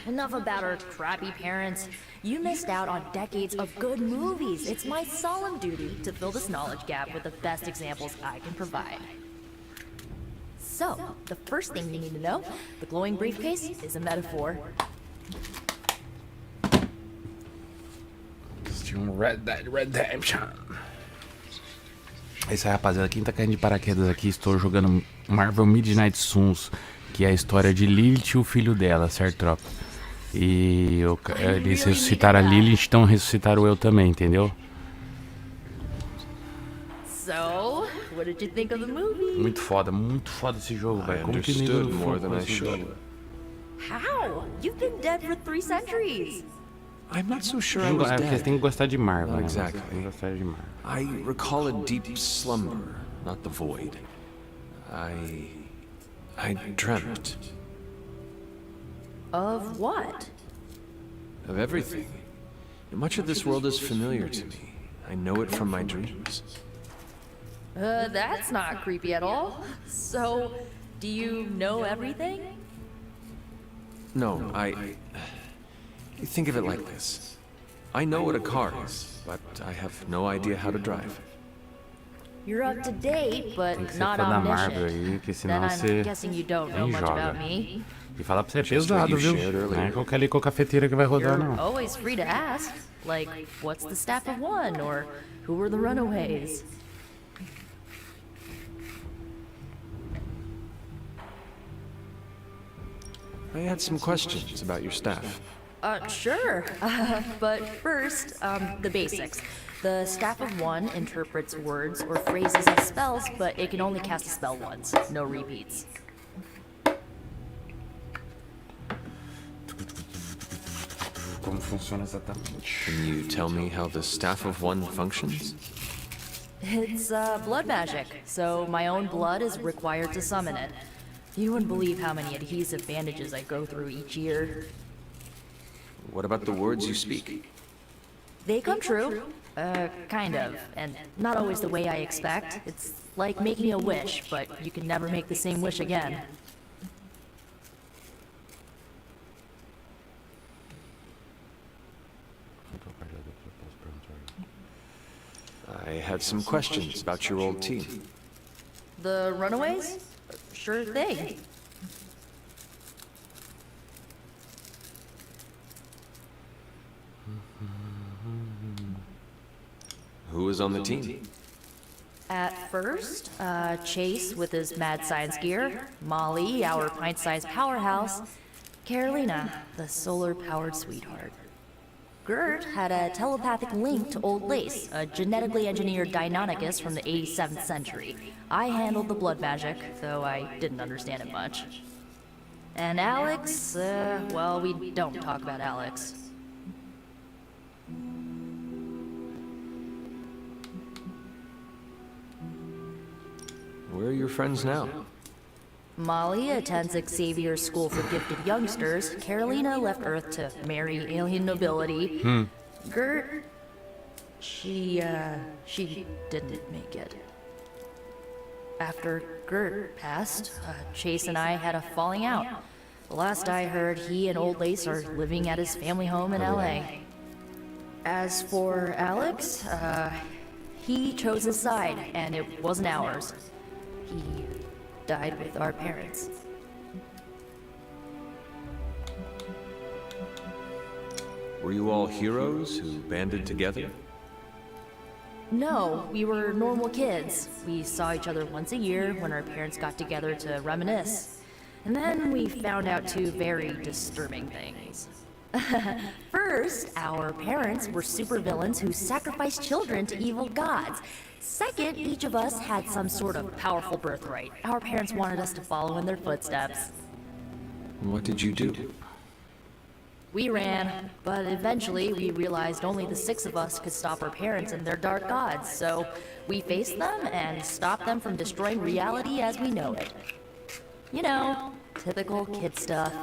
Enough about our crappy parents. You missed out on decades of good movies. It's my solemn duty to fill this knowledge gap with the best examples I can provide. So, the first thing you need to know, the glowing briefcase is a metaphor. Red Dead Redemption. É isso aí, rapaziada. Quem tá caindo de paraquedas aqui, estou jogando Marvel Midnight Suns, que é a história de Lilith e o filho dela, certo, tropa? E eles ressuscitaram a Lilith, então ressuscitaram eu também, entendeu? So, what did you think of the movie? Muito foda esse jogo, velho. Como que understood more than I should. How? You've been dead for 3 centuries. I'm not so sure I was Porque dead. você tem que gostar de Marvel, né? Exactly. Tem que gostar de Marvel. I recall a deep slumber, not the void. I dreamt. Of what? Of everything. Much of this world is familiar to me. I know it from my dreams. That's not creepy at all. So, do you know everything? No, think of it like this. I know what a car is, but I have no idea how to drive. You're up to date, but Tem que ser not fã da Marvel omniscient. aí, que Then senão I'm você guessing you don't know nem much joga. about me. E falar pra você é pesado, viu? Não é qualquer ali com cafeteira que vai rodar, You're não. always free to ask. Like, what's the staff of one? Or who were the runaways? I had some questions about your staff. Sure. But first, the basics. The staff of one interprets words or phrases as spells, but it can only cast a spell once. No repeats. Como funciona exatamente? Can you tell me how the staff of one functions? It's blood magic, so my own blood is required to summon it. You wouldn't believe how many adhesive bandages I go through each year. What about the words you speak? They come true. Kind of. And not always the way I expect. It's like making a wish, but you can never make the same wish again. I had some questions about your old team. The runaways? Sure thing. Who was on the team? At first, Chase with his mad science gear, Molly, our pint-sized powerhouse, Carolina, the solar-powered sweetheart. Gert had a telepathic link to Old Lace, a genetically engineered Deinonychus from the 87th century. I handled the blood magic, though I didn't understand it much. And Alex, well, we don't talk about Alex. Where are your friends now? Molly attends Xavier's School for Gifted Youngsters. Carolina left Earth to marry alien nobility. Gert, she didn't make it. After Gert passed, Chase and I had a falling out. The last I heard, he and Old Lace are living at his family home in LA. As for Alex, he chose his side, and it wasn't ours. He died with our parents. Were you all heroes who banded together? No, we were normal kids. We saw each other once a year when our parents got together to reminisce. And then we found out two very disturbing things. First, our parents were supervillains who sacrificed children to evil gods. Second, each of us had some sort of powerful birthright. Our parents wanted us to follow in their footsteps. What did you do? We ran, but eventually we realized only the 6 of us could stop our parents and their dark gods, so we faced them and stopped them from destroying reality as we know it. You know, typical kid stuff.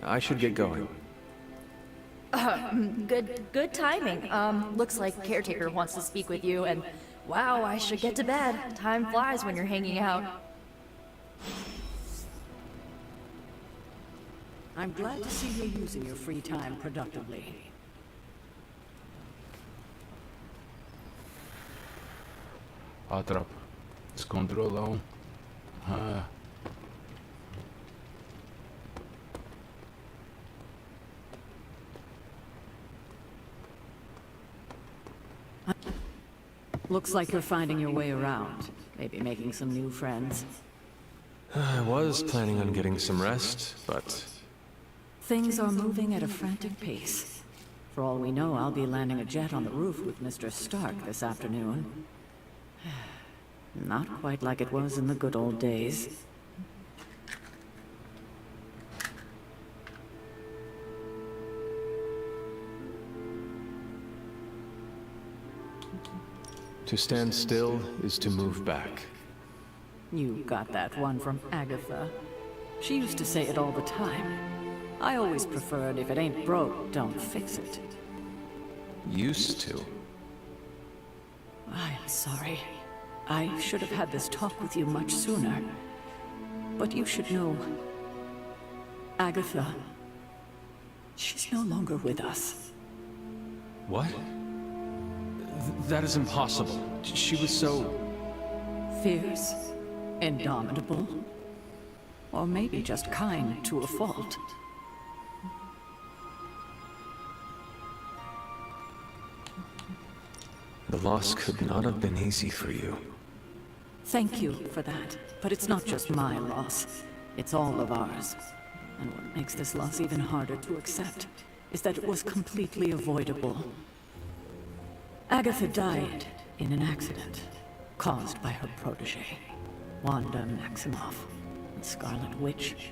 I should get going. Good timing. Looks like Caretaker wants to speak with you, and wow, I should get to bed. Time flies when you're hanging out. I'm glad to see you using your free time productively. Ó, tropa. Descontrolão. Ah. Looks like you're finding your way around. Maybe making some new friends. I was planning on getting some rest, but... Things are moving at a frantic pace. For all we know, I'll be landing a jet on the roof with Mr. Stark this afternoon. Not quite like it was in the good old days. To stand still is to move back. You got that one from Agatha. She used to say it all the time. I always preferred if it ain't broke, don't fix it. Used to? I'm sorry. I should have had this talk with you much sooner. But you should know... Agatha... she's no longer with us. What? That is impossible. She was so... fierce, indomitable, or maybe just kind to a fault. The loss could not have been easy for you. Thank you for that, but it's not just my loss. It's all of ours. And what makes this loss even harder to accept is that it was completely avoidable. Agatha died in an accident caused by her protege, Wanda Maximoff, the Scarlet Witch.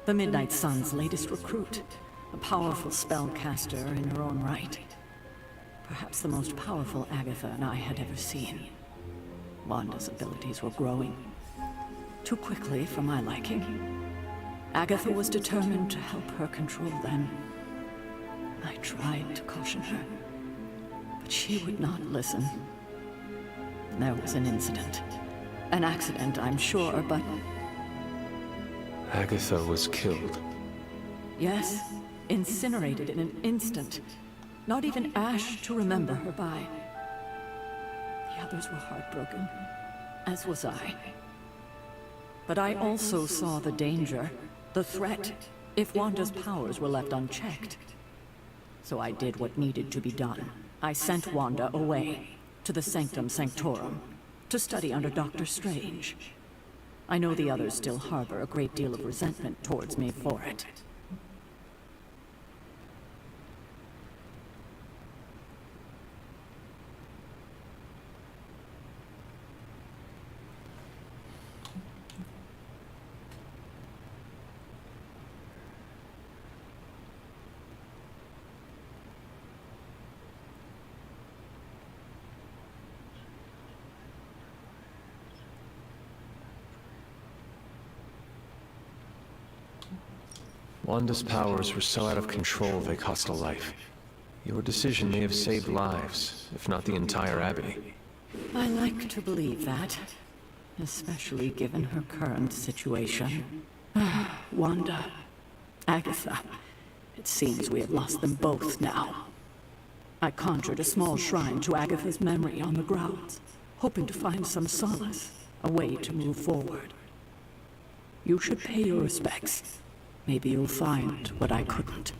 The Midnight Sun's latest recruit, a powerful spellcaster in her own right. Perhaps the most powerful Agatha and I had ever seen. Wanda's abilities were growing. Too quickly for my liking. Agatha was determined to help her control them. I tried to caution her, but she would not listen. There was an incident. An accident, I'm sure, but... Agatha was killed. Yes, incinerated in an instant. Not even ash to remember her by. The others were heartbroken, as was I. But I also saw the danger, the threat, if Wanda's powers were left unchecked. So I did what needed to be done. I sent Wanda away, to the Sanctum Sanctorum, to study under Dr. Strange. I know the others still harbor a great deal of resentment towards me for it. Wanda's powers were so out of control they cost a life. Your decision may have saved lives, if not the entire Abbey. I like to believe that, especially given her current situation. Wanda, Agatha, it seems we have lost them both now. I conjured a small shrine to Agatha's memory on the grounds, hoping to find some solace, a way to move forward. You should pay your respects. Maybe you'll find what I couldn't.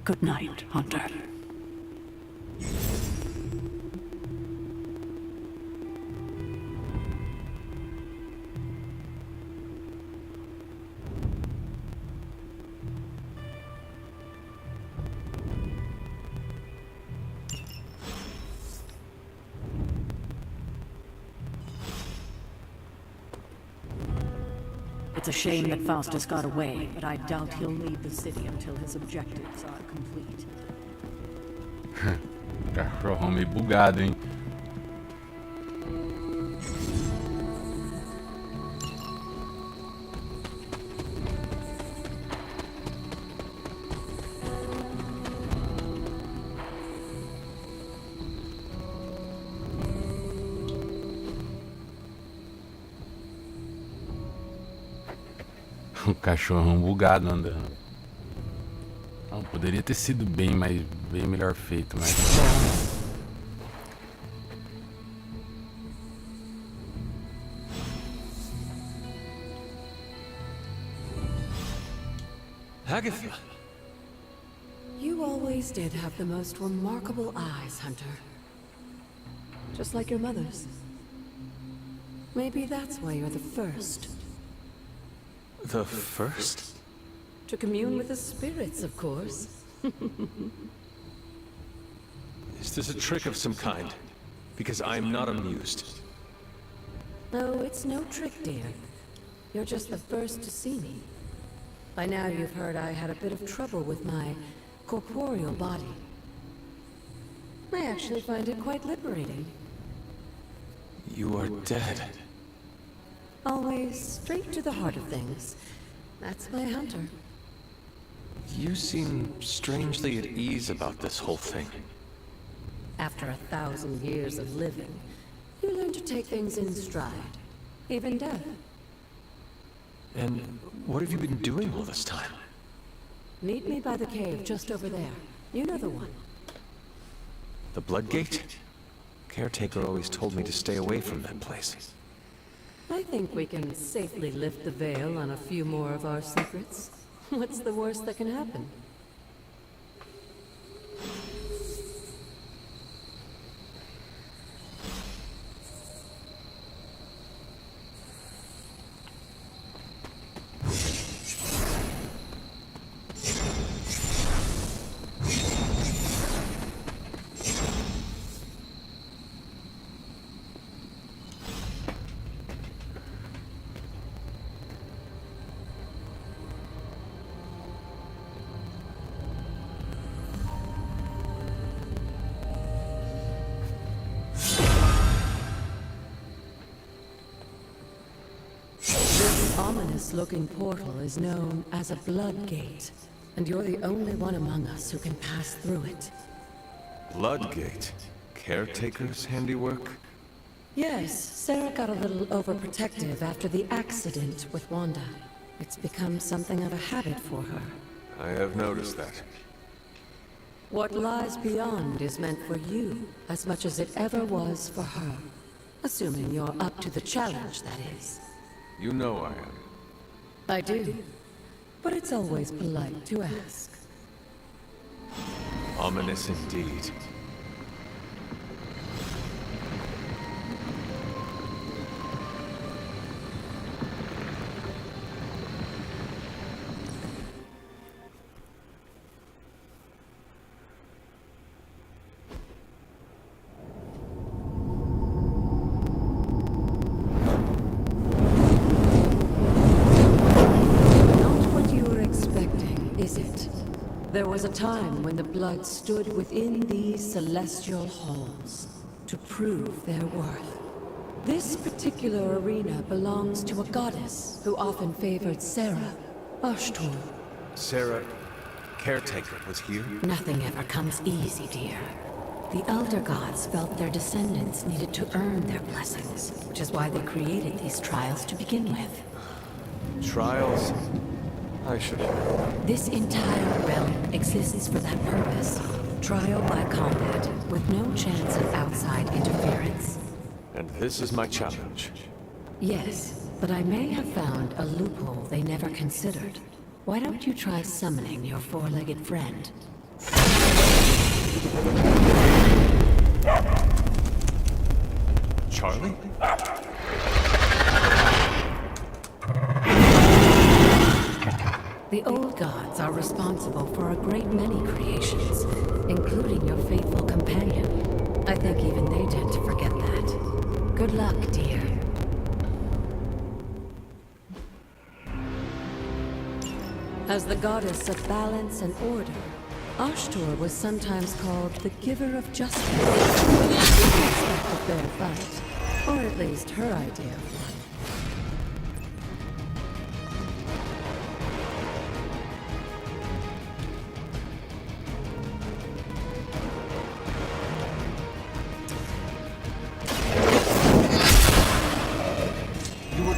Good night, Hunter. It's a shame that Faustus got away, but I doubt he'll leave the city until his objectives are complete. Cachorrão meio bugado, hein? Um cachorrão bugado andando. Não, poderia ter sido bem melhor feito, mas... Agatha! You always did have the most remarkable eyes, Hunter. Just like your mother's. Maybe that's why you're the first. The first? To commune with the spirits, of course. Is this a trick of some kind? Because I'm not amused. No, it's no trick, dear. You're just the first to see me. By now you've heard I had a bit of trouble with my corporeal body. I actually find it quite liberating. You are dead. Always straight to the heart of things. That's my hunter. You seem strangely at ease about this whole thing. After 1,000 years of living, you learn to take things in stride. Even death. And what have you been doing all this time? Meet me by the cave just over there. You know the one. The Bloodgate? Caretaker always told me to stay away from that place. I think we can safely lift the veil on a few more of our secrets. What's the worst that can happen? Ominous-looking portal is known as a Bloodgate, and you're the only one among us who can pass through it. Bloodgate? Caretaker's handiwork? Yes, Sarah got a little overprotective after the accident with Wanda. It's become something of a habit for her. I have noticed that. What lies beyond is meant for you as much as it ever was for her. Assuming you're up to the challenge, that is. You know I am. I do. But it's always polite to ask. Ominous indeed. There was a time when the blood stood within these celestial halls to prove their worth. This particular arena belongs to a goddess who often favored Sarah, Ashtor. Sarah, Caretaker, was here? Nothing ever comes easy, dear. The Elder Gods felt their descendants needed to earn their blessings, which is why they created these trials to begin with. Trials? I should have. This entire realm exists for that purpose. Trial by combat, with no chance of outside interference. And this is my challenge. Yes, but I may have found a loophole they never considered. Why don't you try summoning your four-legged friend? Charlie? The old gods are responsible for a great many creations, including your faithful companion. I think even they tend to forget that. Good luck, dear. As the goddess of balance and order, Ashtor was sometimes called the giver of justice. She didn't expect a fair fight, or at least her idea of one.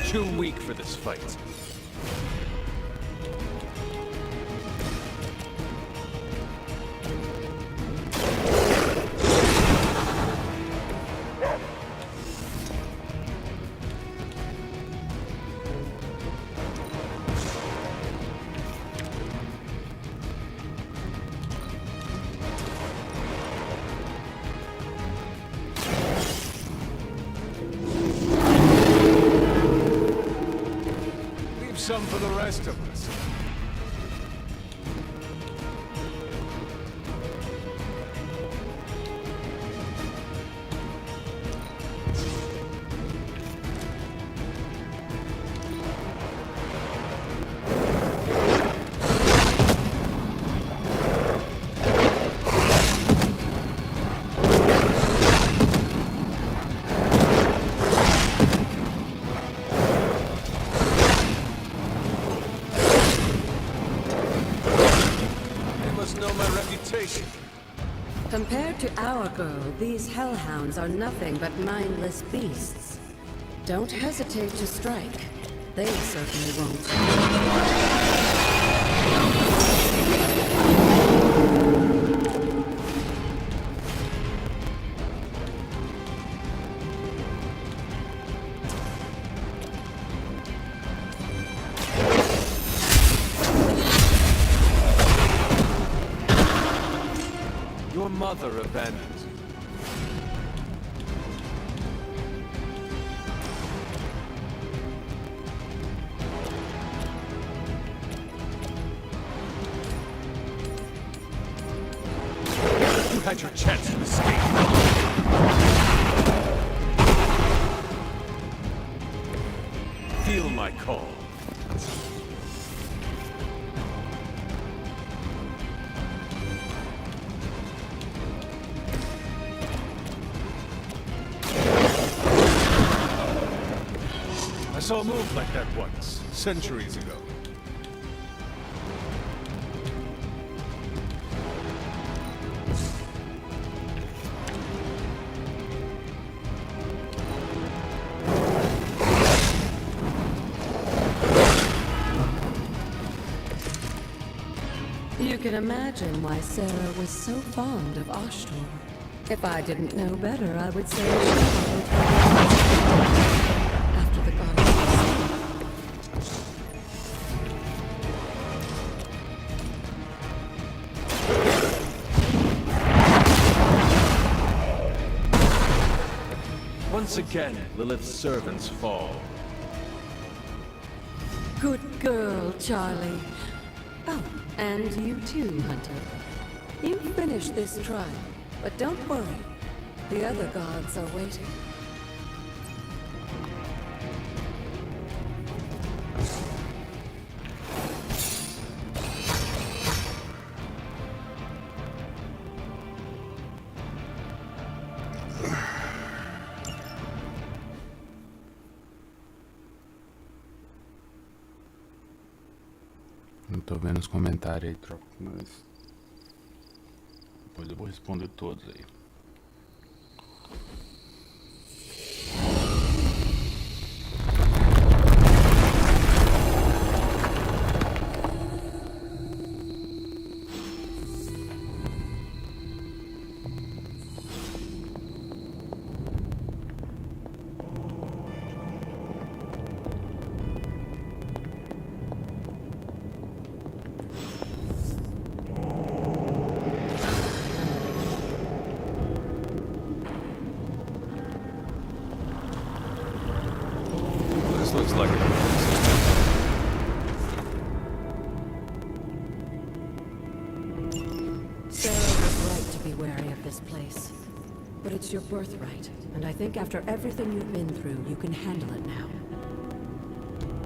Too weak for this fight. Some for the rest of us. know my reputation. Compared to our girl, these hellhounds are nothing but mindless beasts. Don't hesitate to strike. They certainly won't. Your mother abandoned you. You had your chance to escape. Feel my call. I saw a move like that once, centuries ago. You can imagine why Sarah was so fond of Ashtor. If I didn't know better, I would say she followed her after the goddess. Once again, Lilith's servants fall. Good girl, Charlie. Oh, and you too, Hunter. You finished this trial, but don't worry. The other gods are waiting. Não tô vendo os comentários aí, troca, mas depois eu vou responder todos aí. This looks like a... Sarah was right to be wary of this place. But it's your birthright, and I think after everything you've been through, you can handle it now.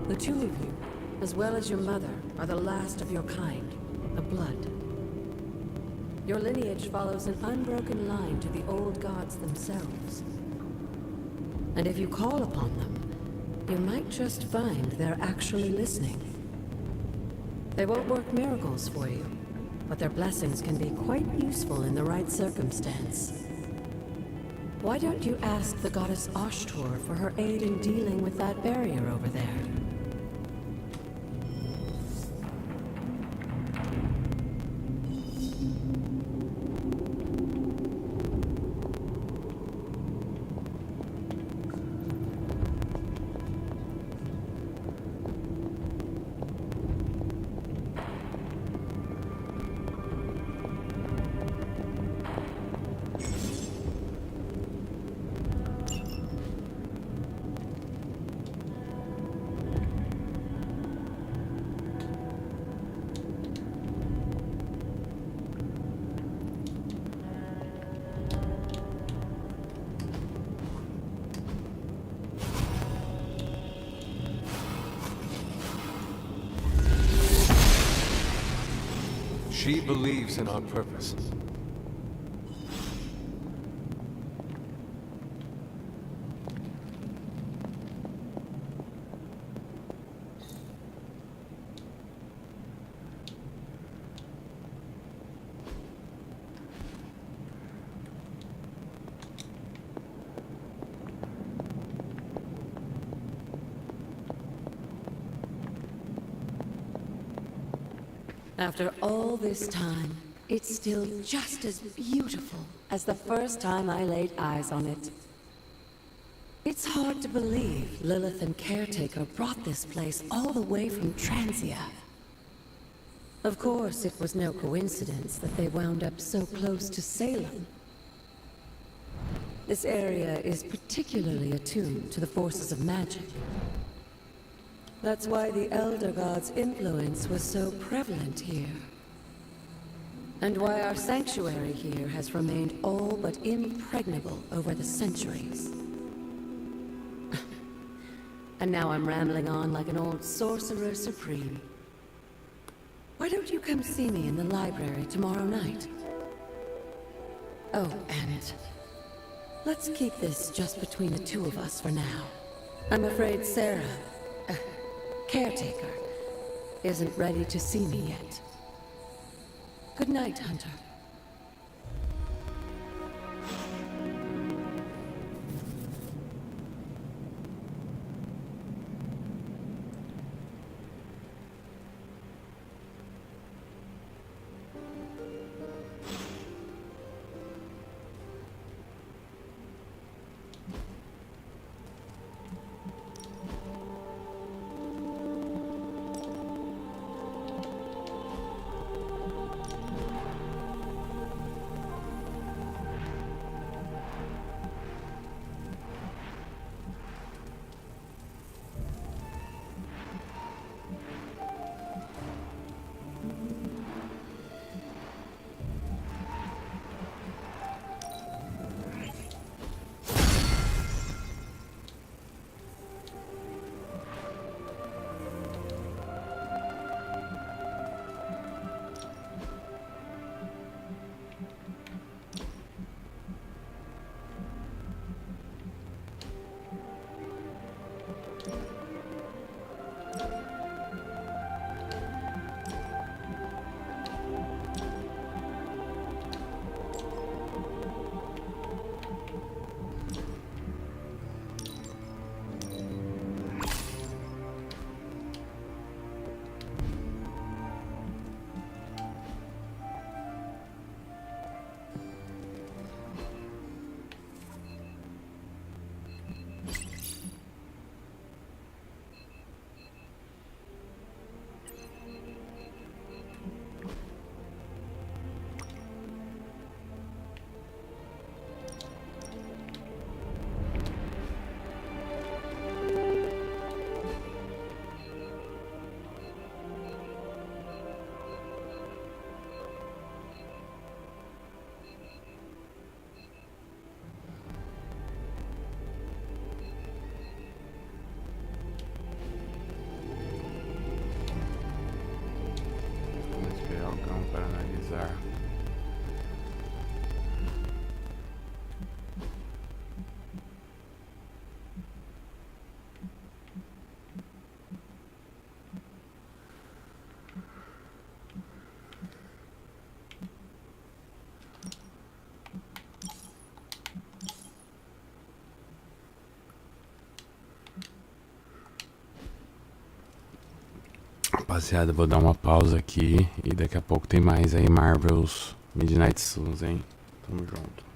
The two of you, as well as your mother, are the last of your kind, the Blood. Your lineage follows an unbroken line to the old gods themselves. And if you call upon them, you might just find they're actually listening. They won't work miracles for you, but their blessings can be quite useful in the right circumstance. Why don't you ask the goddess Ashtor for her aid in dealing with that barrier over there? She believes in our purpose. After all this time, it's still just as beautiful as the first time I laid eyes on it. It's hard to believe Lilith and Caretaker brought this place all the way from Transia. Of course, it was no coincidence that they wound up so close to Salem. This area is particularly attuned to the forces of magic. That's why the Elder God's influence was so prevalent here. And why our sanctuary here has remained all but impregnable over the centuries. And now I'm rambling on like an old sorcerer supreme. Why don't you come see me in the library tomorrow night? Oh, Annette. Let's keep this just between the two of us for now. I'm afraid Sarah, Caretaker, isn't ready to see me yet. Good night, Hunter. Para analisar. Rapaziada, vou dar uma pausa aqui e daqui a pouco tem mais aí Marvel's Midnight Suns, hein? Tamo junto.